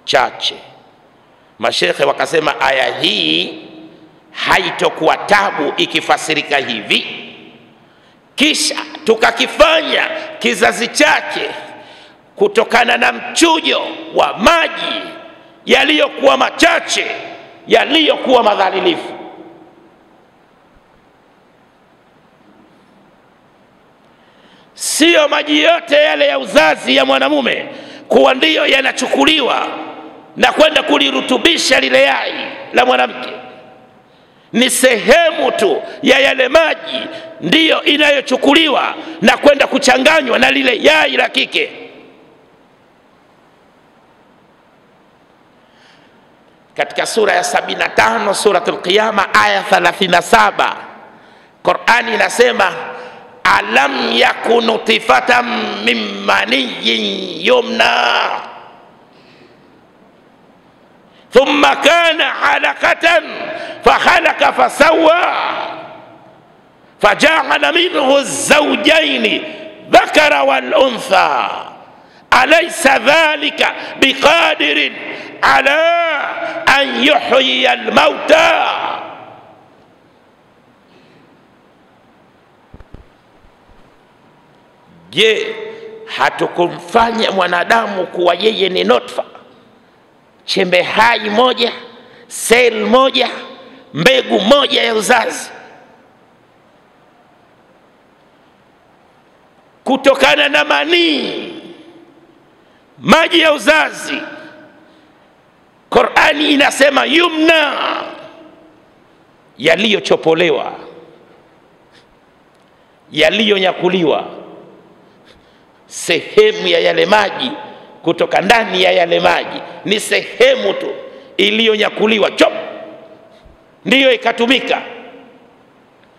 chache. Mashekhe wakasema aya hii haitokuwa tabu ikifasirika hivi: kisha tukakifanya kizazi chake kutokana na mchujo wa maji yaliyokuwa machache, yaliyokuwa madhalilifu. Sio maji yote yale ya uzazi ya mwanamume kuwa ndiyo yanachukuliwa na kwenda kulirutubisha lile yai la mwanamke. Ni sehemu tu ya yale maji ndiyo inayochukuliwa na kwenda kuchanganywa na lile yai la kike. Katika sura ya 75 suratul Qiyama aya 37, Qur'ani inasema alam yakunu tifatan min maniyyin yumna thumma kana alaqatan fakhalaqa fasawwa faja'ala minhu az-zawjayn dhakara wal untha alaysa dhalika biqadirin ala an yuhyiya al-mauta. Je, hatukumfanya mwanadamu kuwa yeye ni nutfa, chembe hai moja, sel moja, mbegu moja ya uzazi, kutokana na manii, maji ya uzazi? Qur'ani inasema yumna, yaliyochopolewa, yaliyonyakuliwa, sehemu ya yale maji kutoka ndani ya yale maji, ni sehemu tu iliyonyakuliwa chop, ndiyo ikatumika.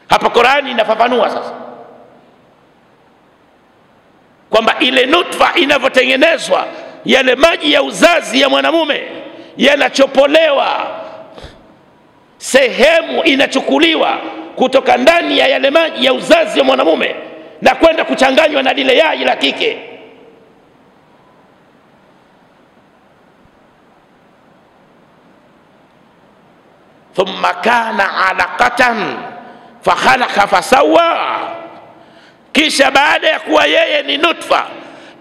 Hapa Qur'ani inafafanua sasa kwamba ile nutfa inavyotengenezwa, yale maji ya uzazi ya mwanamume yanachopolewa, sehemu inachukuliwa kutoka ndani ya yale maji ya uzazi ya mwanamume na kwenda kuchanganywa na lile yai la kike. thumma kana alaqatan fakhalaqa fasawa, kisha baada ya kuwa yeye ni nutfa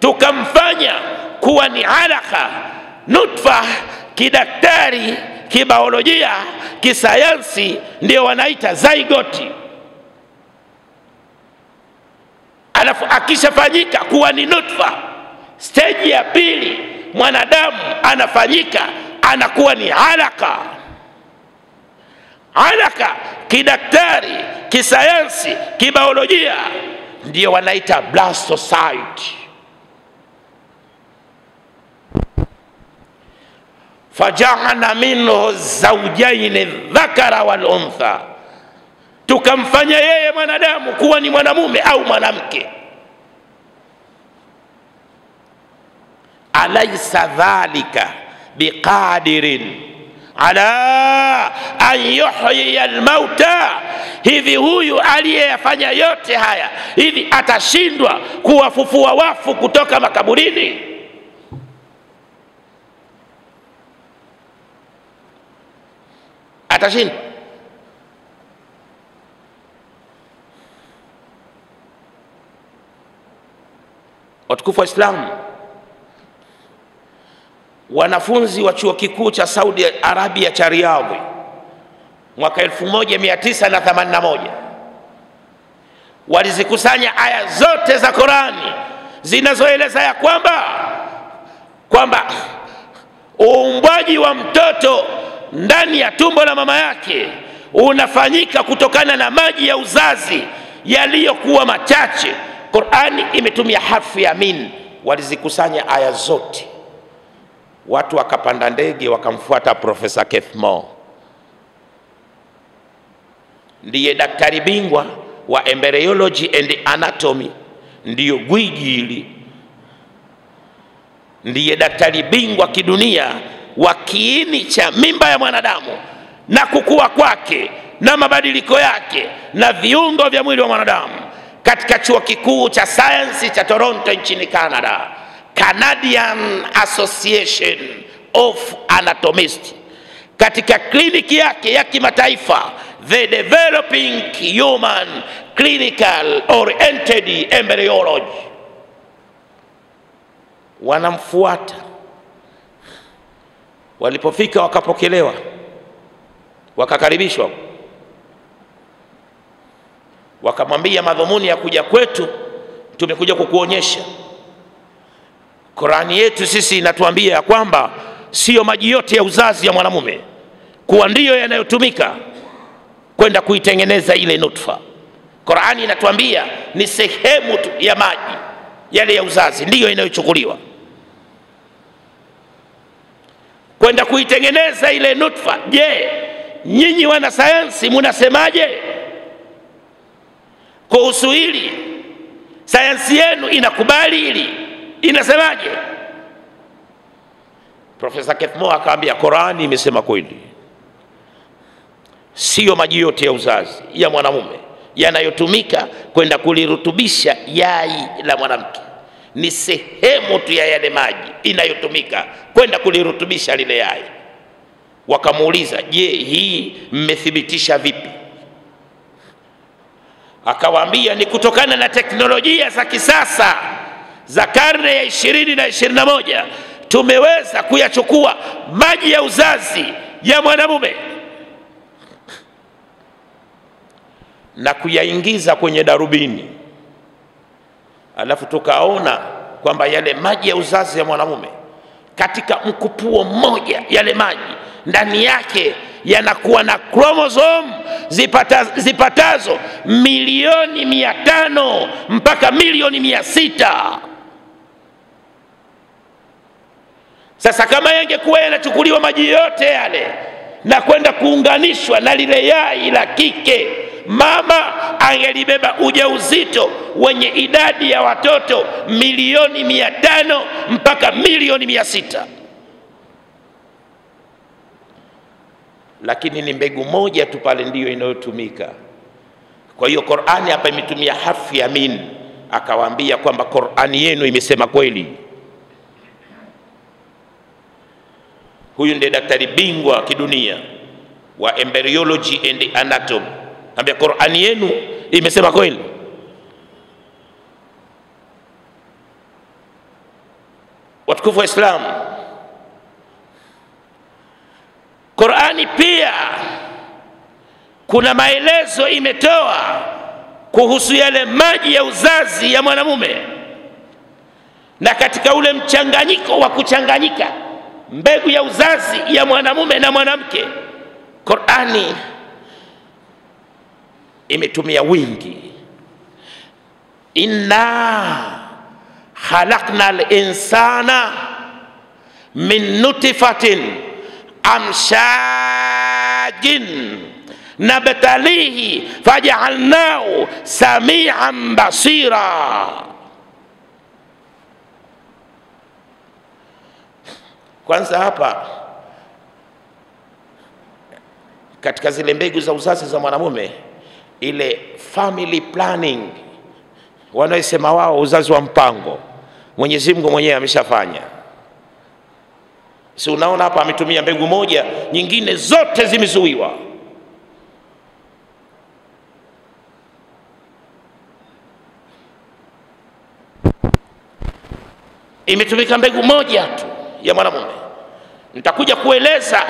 tukamfanya kuwa ni alaqa. Nutfa kidaktari, kibiolojia, kisayansi ndio wanaita zygote. Alafu akishafanyika kuwa ni nutfa, stage ya pili mwanadamu anafanyika anakuwa ni alaqa. Alaqa kidaktari, kisayansi, kibiolojia ndio wanaita blastocyte. Faja'alna minhu zawjayn dhakara wal untha, tukamfanya yeye mwanadamu kuwa ni mwanamume au mwanamke. Alaysa dhalika biqadirin ala an yuhyiya almauta, hivi huyu aliyeyafanya yote haya, hivi atashindwa kuwafufua wafu kutoka makaburini? Atashindwa? Watukufu wa Islam, wanafunzi wa chuo kikuu cha Saudi Arabia cha Riyadh mwaka 1981 walizikusanya aya zote za Qurani zinazoeleza ya kwamba uumbwaji wa mtoto ndani ya tumbo la mama yake unafanyika kutokana na maji ya uzazi yaliyokuwa machache. Qurani imetumia harfu ya min. Walizikusanya aya zote, watu wakapanda ndege wakamfuata Profesa Keith Moore, ndiye daktari bingwa wa embryology and anatomy, ndiyo gwiji hili, ndiye daktari bingwa kidunia wa kiini cha mimba ya mwanadamu na kukua kwake na mabadiliko yake na viungo vya mwili wa mwanadamu, katika chuo kikuu cha sayansi cha Toronto nchini Canada, Canadian Association of Anatomists, katika kliniki yake ya kimataifa The Developing Human Clinical Oriented Embryology. Wanamfuata. Walipofika wakapokelewa, wakakaribishwa, wakamwambia madhumuni ya kuja kwetu, tumekuja kukuonyesha Qurani yetu sisi inatuambia ya kwamba sio maji yote ya uzazi ya mwanamume kuwa ndiyo yanayotumika kwenda kuitengeneza ile nutfa. Qurani inatuambia ni sehemu tu ya maji yale ya uzazi ndiyo inayochukuliwa kwenda kuitengeneza ile nutfa. Je, nyinyi wana sayansi mnasemaje kuhusu hili? Sayansi yenu inakubali hili? Inasemaje? Profesa Keith Moore akaambia Qurani imesema kweli, sio maji yote ya uzazi ya mwanamume yanayotumika kwenda kulirutubisha yai la mwanamke, ni sehemu tu ya yale maji inayotumika kwenda kulirutubisha lile yai. Wakamuuliza, je, hii mmethibitisha vipi? Akawaambia ni kutokana na teknolojia za kisasa za karne ya 20 na 21 tumeweza kuyachukua maji ya uzazi ya mwanamume na kuyaingiza kwenye darubini, alafu tukaona kwamba yale maji ya uzazi ya mwanamume katika mkupuo mmoja, yale maji ndani yake yanakuwa na chromosome zipatazo milioni 500 mpaka milioni 600. Sasa kama yangekuwa yanachukuliwa maji yote yale na kwenda kuunganishwa na lile yai la kike, mama angelibeba ujauzito wenye idadi ya watoto milioni 500 mpaka milioni 600. Lakini ni mbegu moja tu pale ndiyo inayotumika. Kwa hiyo Qur'ani hapa imetumia harfu ya min, akawaambia kwamba Qur'ani yenu imesema kweli. Huyu ndiye daktari bingwa kidunia wa embryology and anatomy. Ambia Qur'ani yenu imesema kweli. Watukufu wa Islam, Qur'ani pia kuna maelezo imetoa kuhusu yale maji ya uzazi ya mwanamume, na katika ule mchanganyiko wa kuchanganyika mbegu ya uzazi ya mwanamume na mwanamke, Qur'ani imetumia wingi. Inna khalaqna al-insana min nutfatin amshajin nabtalihi faj'alnahu sami'an basira. Kwanza hapa katika zile mbegu za uzazi za mwanamume, ile family planning wanaosema wao uzazi wa mpango, Mwenyezi Mungu mwenyewe ameshafanya. Si unaona hapa ametumia mbegu moja, nyingine zote zimezuiwa. Imetumika mbegu moja tu ya mwanamume. Nitakuja kueleza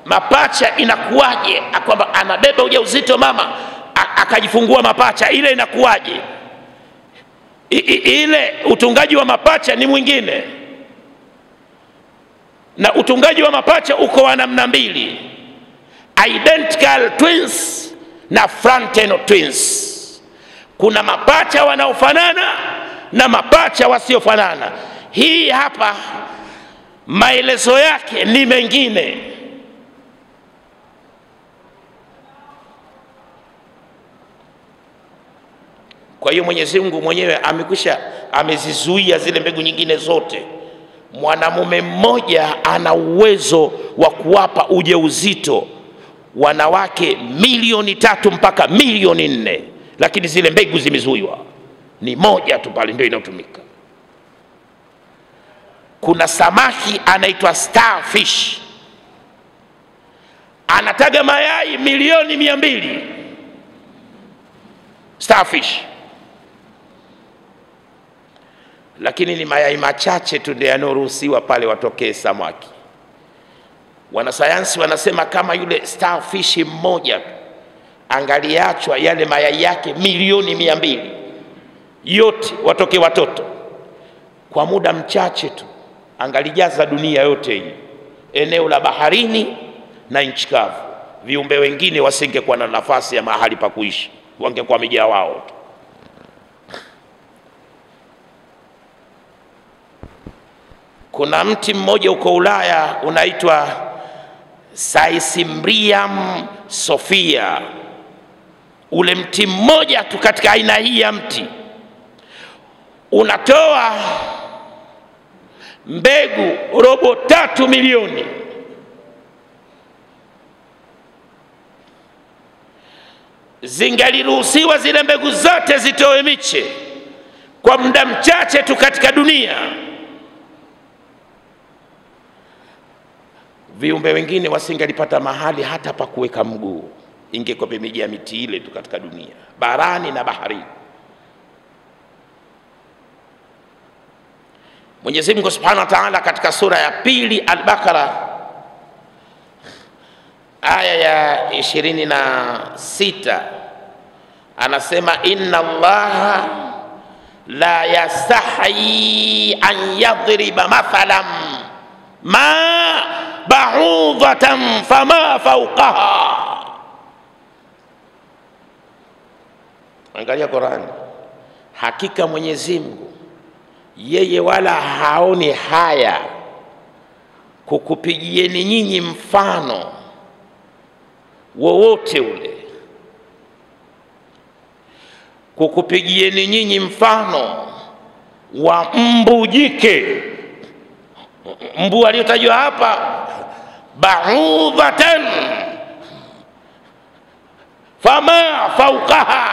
mapacha inakuwaje, kwamba anabeba ujauzito mama akajifungua mapacha, ile inakuwaje. Ile utungaji wa mapacha ni mwingine, na utungaji wa mapacha uko wa namna mbili: identical twins na fraternal twins. Kuna mapacha wanaofanana na mapacha wasiofanana. Hii hapa maelezo yake ni mengine. Kwa hiyo Mwenyezi Mungu mwenyewe amezizuia zile mbegu nyingine zote. Mwanamume mmoja ana uwezo wa kuwapa ujauzito wanawake 3 mpaka 4, lakini zile mbegu zimezuiwa. Ni moja tu pale ndio inatumika. Kuna samaki anaitwa starfish, anataga mayai 200,000,000 starfish, lakini ni mayai machache tu ndio yanoruhusiwa pale watokee samaki. Wanasayansi wanasema kama yule starfish mmoja angaliachwa yale mayai yake 200,000,000 yote watoke watoto, kwa muda mchache tu angalijaza dunia yote hii, eneo la baharini na nchi kavu. Viumbe wengine wasingekuwa na nafasi ya mahali pa kuishi, wangekuwa wamejaa wao tu. Kuna mti mmoja uko Ulaya unaitwa Saicimbrium sophia. Ule mti mmoja tu katika aina hii ya mti unatoa mbegu robo 3 milioni. Zingaliruhusiwa zile mbegu zote zitoe miche kwa muda mchache tu katika dunia, viumbe wengine wasingalipata mahali hata pa kuweka mguu. Ingekuwa pemejea miti ile tu katika dunia, barani na baharini. Mwenyezi Mungu Subhanahu wa Ta'ala katika sura ya 2 Al-Baqara aya ya 26 anasema, inna Allaha la yastahi an yadriba mathalan ma ba'udatan fama fawqaha. Angalia Qur'an, hakika Mwenyezi Mungu yeye wala haoni haya kukupigieni nyinyi mfano wowote ule, kukupigieni nyinyi mfano wa mbu jike. Mbu aliyotajwa hapa ba'udatan fama fawqaha,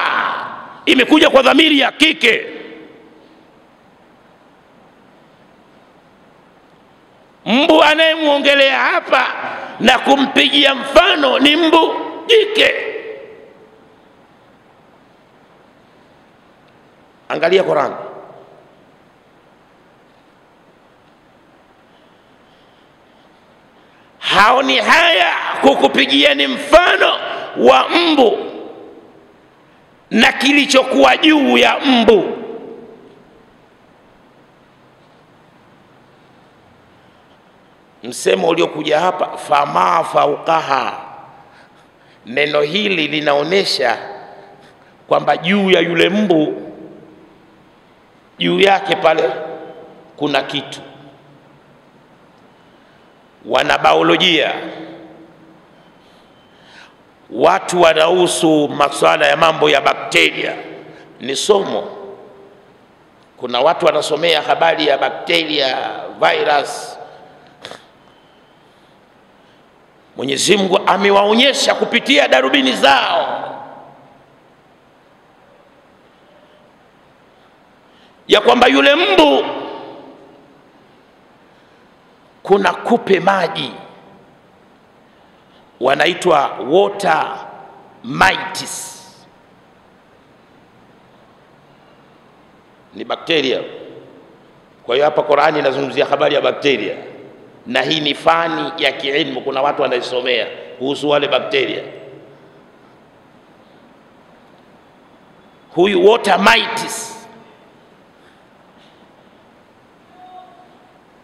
imekuja kwa dhamiri ya kike. Mbu anayemuongelea hapa na kumpigia mfano ni mbu jike. Angalia Qur'an. Haoni haya kukupigieni mfano wa mbu na kilichokuwa juu ya mbu. Msemo uliokuja hapa fama fauqaha, neno hili linaonesha kwamba juu ya yule mbu, juu yake pale kuna kitu. Wanabiolojia, watu wanahusu masuala ya mambo ya bakteria, ni somo. Kuna watu wanasomea habari ya bakteria, virus. Mwenyezi Mungu amewaonyesha kupitia darubini zao ya kwamba yule mbu kuna kupe maji wanaitwa water mites, ni bakteria. Kwa hiyo hapa Qur'ani inazungumzia habari ya bakteria, na hii ni fani ya kielimu. Kuna watu wanaisomea kuhusu wale bakteria. Huyu water mites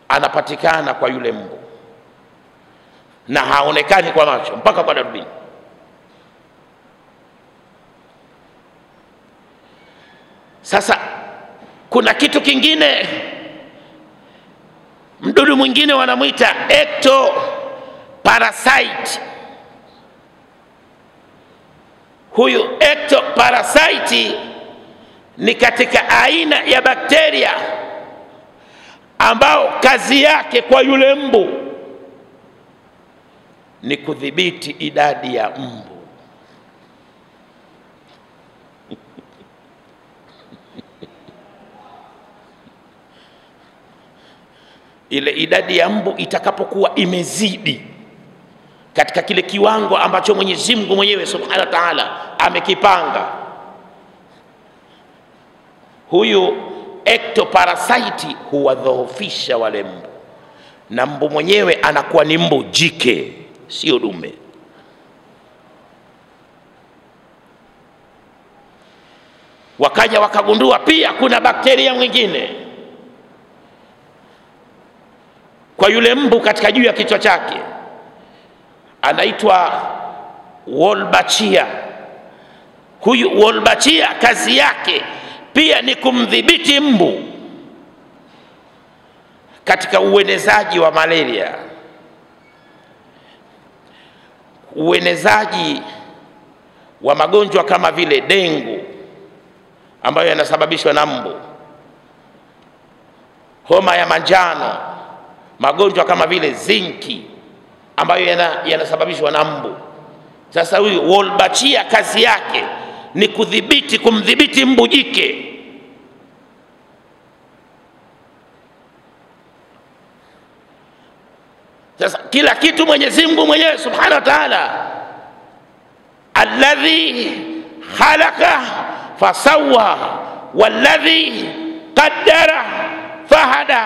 anapatikana kwa yule mbu na haonekani kwa macho mpaka kwa darubini. Sasa kuna kitu kingine, mdudu mwingine wanamuita ectoparasite. Huyu ectoparasite ni katika aina ya bakteria ambao kazi yake kwa yule mbu ni kudhibiti idadi ya mbu. Ile idadi ya mbu itakapokuwa imezidi katika kile kiwango ambacho Mwenyezi Mungu mwenyewe Subhanahu wa Ta'ala amekipanga, huyu ectoparasite huwadhoofisha wale mbu, na mbu mwenyewe anakuwa ni mbu jike, sio dume. Wakaja wakagundua pia kuna bakteria mwingine kwa yule mbu katika juu ya kichwa chake, anaitwa Wolbachia. Huyu Wolbachia kazi yake pia ni kumdhibiti mbu katika uenezaji wa malaria, uenezaji wa magonjwa kama vile dengu ambayo yanasababishwa na mbu, homa ya manjano, magonjwa kama vile zinki ambayo yanasababishwa na mbu. Sasa huyu Wolbachia kazi yake ni kumdhibiti mbu jike. Sasa kila kitu Mwenyezi Mungu mwenyewe Subhanahu wa Ta'ala, alladhi khalaqa fasawwa walladhi qaddara fahada.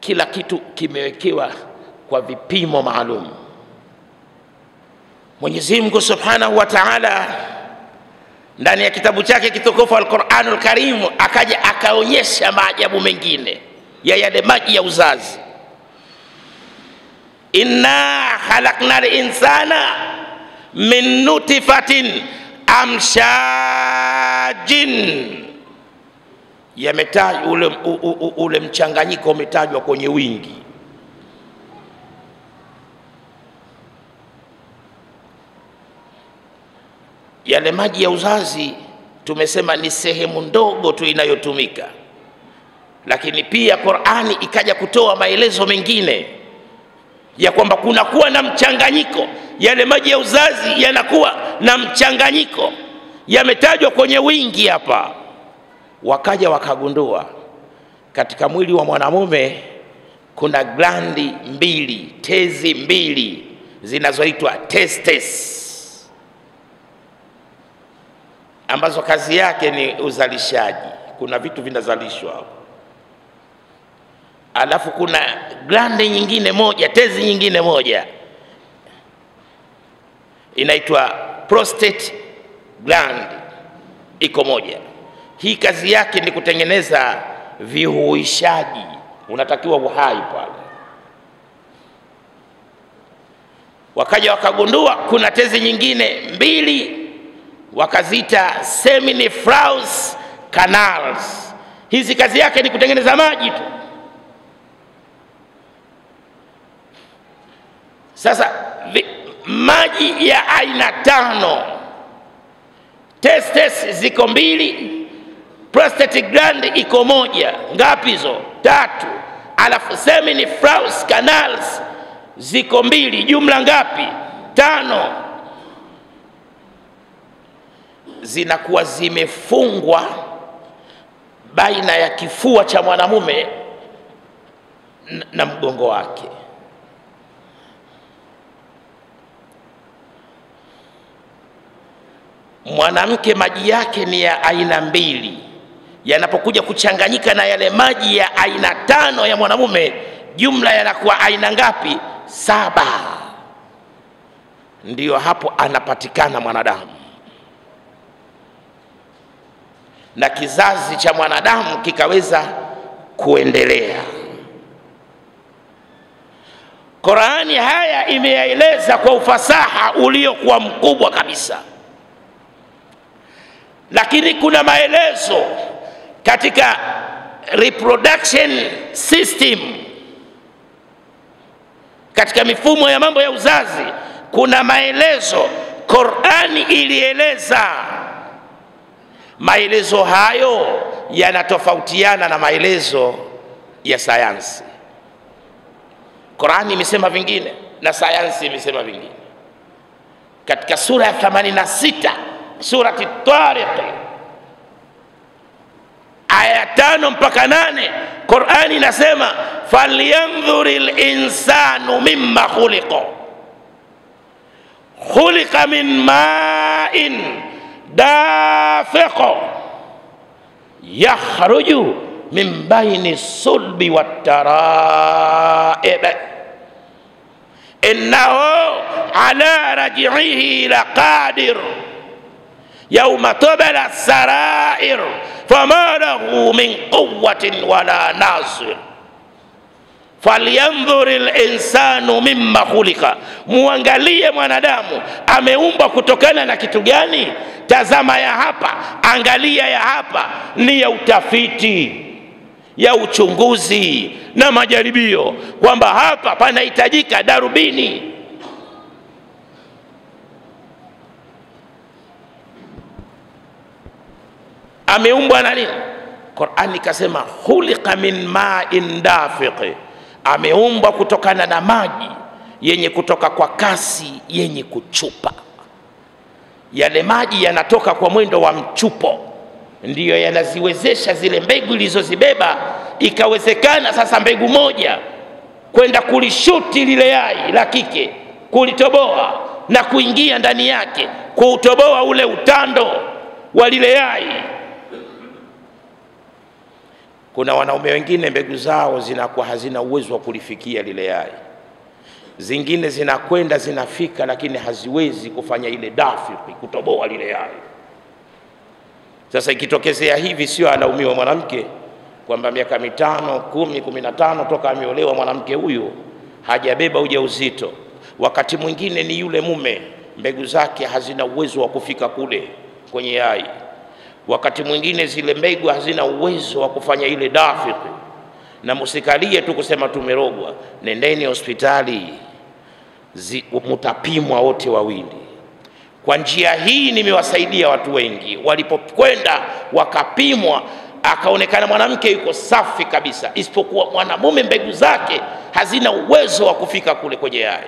Kila kitu kimewekewa kwa vipimo maalum. Mwenyezi Mungu Subhanahu wa Ta'ala ndani ya kitabu chake kitukufu Al-Qur'anul Karim akaja akaonyesha maajabu mengine ya yale maji ya uzazi. Inna khalaqnal insana min nutfatin amshajin. Yametajwa ule mchanganyiko umetajwa kwenye wingi. Yale maji ya uzazi tumesema ni sehemu ndogo tu inayotumika, lakini pia Qur'ani ikaja kutoa maelezo mengine ya kwamba kunakuwa na mchanganyiko. Yale maji ya uzazi yanakuwa na mchanganyiko, yametajwa kwenye wingi hapa. Wakaja wakagundua katika mwili wa mwanamume kuna glandi mbili, tezi mbili zinazoitwa testes, ambazo kazi yake ni uzalishaji. Kuna vitu vinazalishwa. Alafu kuna glandi nyingine moja, tezi nyingine moja inaitwa prostate gland, iko moja. Hii kazi yake ni kutengeneza vihuishaji, unatakiwa uhai pale. Wakaja wakagundua kuna tezi nyingine mbili, wakazita seminiferous canals. Hizi kazi yake ni kutengeneza maji tu. Sasa maji ya aina 5, testes ziko 2, prostate gland iko moja. Ngapi hizo? 3. Alafu seminiferous canals ziko 2, jumla ngapi? 5. Zinakuwa zimefungwa baina ya kifua cha mwanamume na mgongo wake. Mwanamke maji yake ni ya aina 2, yanapokuja kuchanganyika na yale maji ya aina 5 ya mwanamume, jumla yanakuwa aina ngapi? 7. Ndiyo hapo anapatikana mwanadamu, na kizazi cha mwanadamu kikaweza kuendelea. Qur'ani haya imeyaeleza kwa ufasaha uliokuwa mkubwa kabisa, lakini kuna maelezo katika reproduction system, katika mifumo ya mambo ya uzazi. Kuna maelezo Qur'ani ilieleza. Maelezo hayo yanatofautiana na maelezo ya sayansi. Qur'ani imesema vingine na sayansi imesema vingine. Katika sura ya 86, surati Tariq, aya 5 mpaka 8, Qur'ani inasema falyanzuril insanu mimma khuliqa, khuliqa min ma'in dafiq yakhruju min baini sulbi wat tara'ib innahu ala raj'ihi laqadir yawma tubla sarair fama lahu min quwwatin wala nasir. Falyanzuril insanu mimma khuliqa, muangalie mwanadamu ameumbwa kutokana na kitu gani. Tazama ya hapa, angalia ya hapa, ni ya utafiti, ya uchunguzi na majaribio, kwamba hapa panahitajika darubini. Ameumbwa na nini? Qur'ani kasema khuliqa min ma'in dafiq, ameumbwa kutokana na maji yenye kutoka kwa kasi, yenye kuchupa. Yale maji yanatoka kwa mwendo wa mchupo, ndiyo yanaziwezesha zile mbegu ilizozibeba, ikawezekana sasa mbegu moja kwenda kulishuti lile yai la kike, kulitoboa na kuingia ndani yake, kuutoboa ule utando wa lile yai. Kuna wanaume wengine mbegu zao zinakuwa hazina uwezo wa kulifikia lile yai, zingine zinakwenda zinafika, lakini haziwezi kufanya ile dafiki, kutoboa lile yai. Sasa ikitokezea hivi, sio alaumiwa mwanamke kwamba miaka 5, 10, 15 toka ameolewa mwanamke huyu hajabeba ujauzito. Wakati mwingine ni yule mume, mbegu zake hazina uwezo wa kufika kule kwenye yai. Wakati mwingine zile mbegu hazina uwezo wa kufanya ile dafiki. Na musikalie tu kusema tumerogwa, nendeni hospitali mutapimwa wote wawili. Kwa njia hii nimewasaidia watu wengi, walipokwenda wakapimwa, akaonekana mwanamke yuko safi kabisa, isipokuwa mwanamume mbegu zake hazina uwezo wa kufika kule kwenye yai,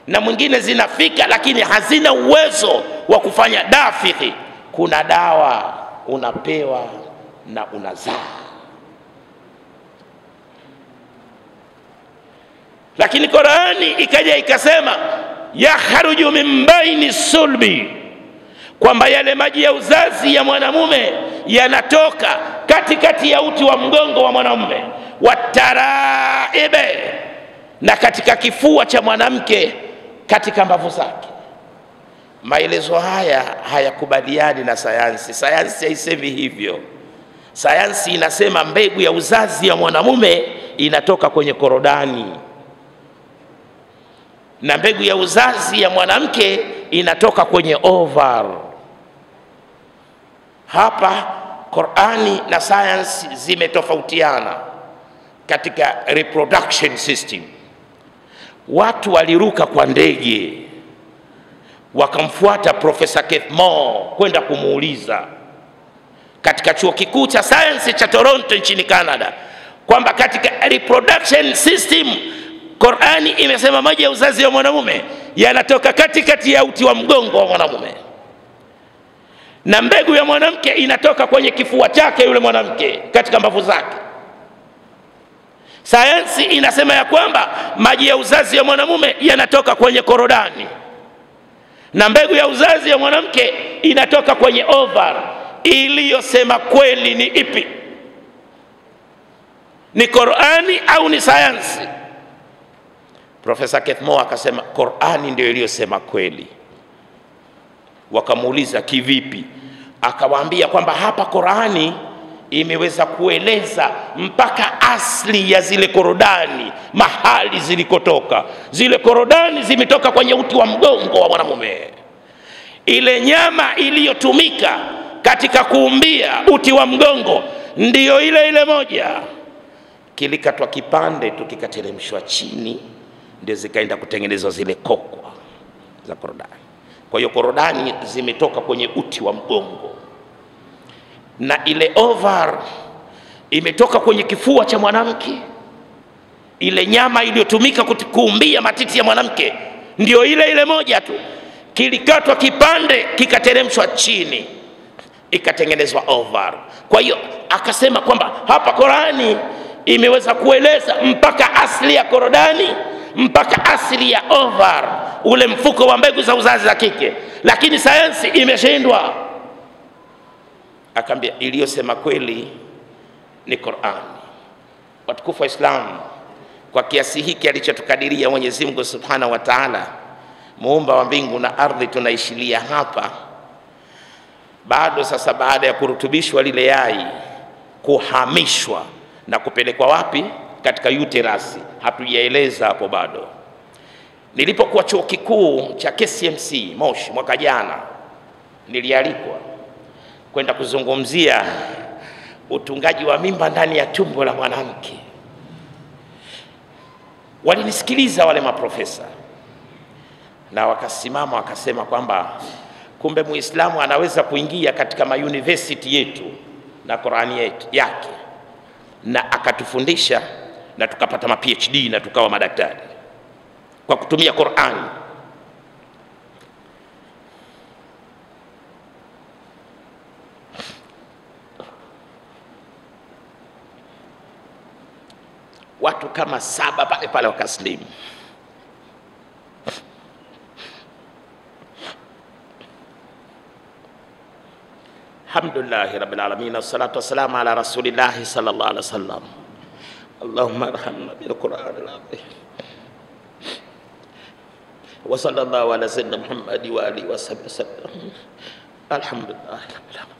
na mwingine zinafika lakini hazina uwezo wa kufanya dafiki. Kuna dawa unapewa na unazaa. Lakini Qur'ani ikaja ikasema yakhruju min baini sulbi, kwamba yale maji ya uzazi ya mwanamume yanatoka katikati ya uti wa mgongo wa mwanamume, wataraibe, na katika kifua cha mwanamke, katika mbavu zake. Maelezo haya hayakubaliani na sayansi. Sayansi haisemi hivyo. Sayansi inasema mbegu ya uzazi ya mwanamume inatoka kwenye korodani, na mbegu ya uzazi ya mwanamke inatoka kwenye ovar. Hapa Qur'ani na sayansi zimetofautiana katika reproduction system. Watu waliruka kwa ndege wakamfuata Professor Keith Moore kwenda kumuuliza katika chuo kikuu cha sayansi cha Toronto nchini Canada kwamba katika reproduction system Qur'ani imesema maji ya uzazi wa mwanamume yanatoka katikati ya uti wa mgongo wa mwanamume, na mbegu ya mwanamke inatoka kwenye kifua chake yule mwanamke, katika mbavu zake. Sayansi inasema ya kwamba maji ya uzazi ya mwanamume yanatoka kwenye korodani, na mbegu ya uzazi ya mwanamke inatoka kwenye ovar. Iliyosema kweli ni ipi? Ni Qur'ani au ni sayansi? Professor Keith Moore akasema Qur'ani ndio iliyosema kweli. Wakamuuliza kivipi? Akawaambia kwamba hapa Qur'ani imeweza kueleza mpaka asli ya zile korodani, mahali zilikotoka. Zile korodani zimetoka kwenye uti wa mgongo wa mwanamume. Ile nyama iliyotumika katika kuumbia uti wa mgongo ndiyo ile ile moja, kilikatwa kipande tu kikateremshwa chini, ndio zikaenda kutengenezwa zile kokwa za korodani. Kwa hiyo korodani zimetoka kwenye uti wa mgongo, na ile ovar imetoka kwenye kifua cha mwanamke. Ile nyama iliyotumika kuumbia matiti ya mwanamke ndio ile ile moja tu, kilikatwa kipande kikateremshwa chini ikatengenezwa ovar. Kwa hiyo akasema kwamba hapa Qur'ani imeweza kueleza mpaka asili ya korodani, mpaka asili ya ovar, ule mfuko wa mbegu za uzazi za kike, lakini sayansi imeshindwa. Akaambia iliyosema kweli ni Qur'ani. Watukufu wa Islam, kwa kiasi hiki alichotukadiria Mwenyezi Mungu Subhanahu wa Ta'ala, muumba wa mbingu na ardhi, tunaishilia hapa. Bado sasa, baada ya kurutubishwa lile yai, kuhamishwa na kupelekwa wapi? Katika uterus. Hatujaeleza hapo bado. Nilipokuwa chuo kikuu cha KCMC Moshi mwaka jana, nilialikwa kwenda kuzungumzia utungaji wa mimba ndani ya tumbo la mwanamke. Walinisikiliza wale maprofesa, na wakasimama wakasema kwamba kumbe Muislamu anaweza kuingia katika mauniversity yetu na Qur'ani yetu yake, na akatufundisha na tukapata ma PhD na tukawa madaktari kwa kutumia Qur'ani. Watu kama 7 pale pale wakaslimu. Alhamdulillah rabbil alamin, wassalatu wassalamu ala rasulillah sallallahu alaihi wasallam. Allahumma arhamna bil Qur'anil azim. Wa sallallahu ala sayyidina Muhammad wa alihi wa sahbihi wasallam. Alhamdulillah rabbil alamin.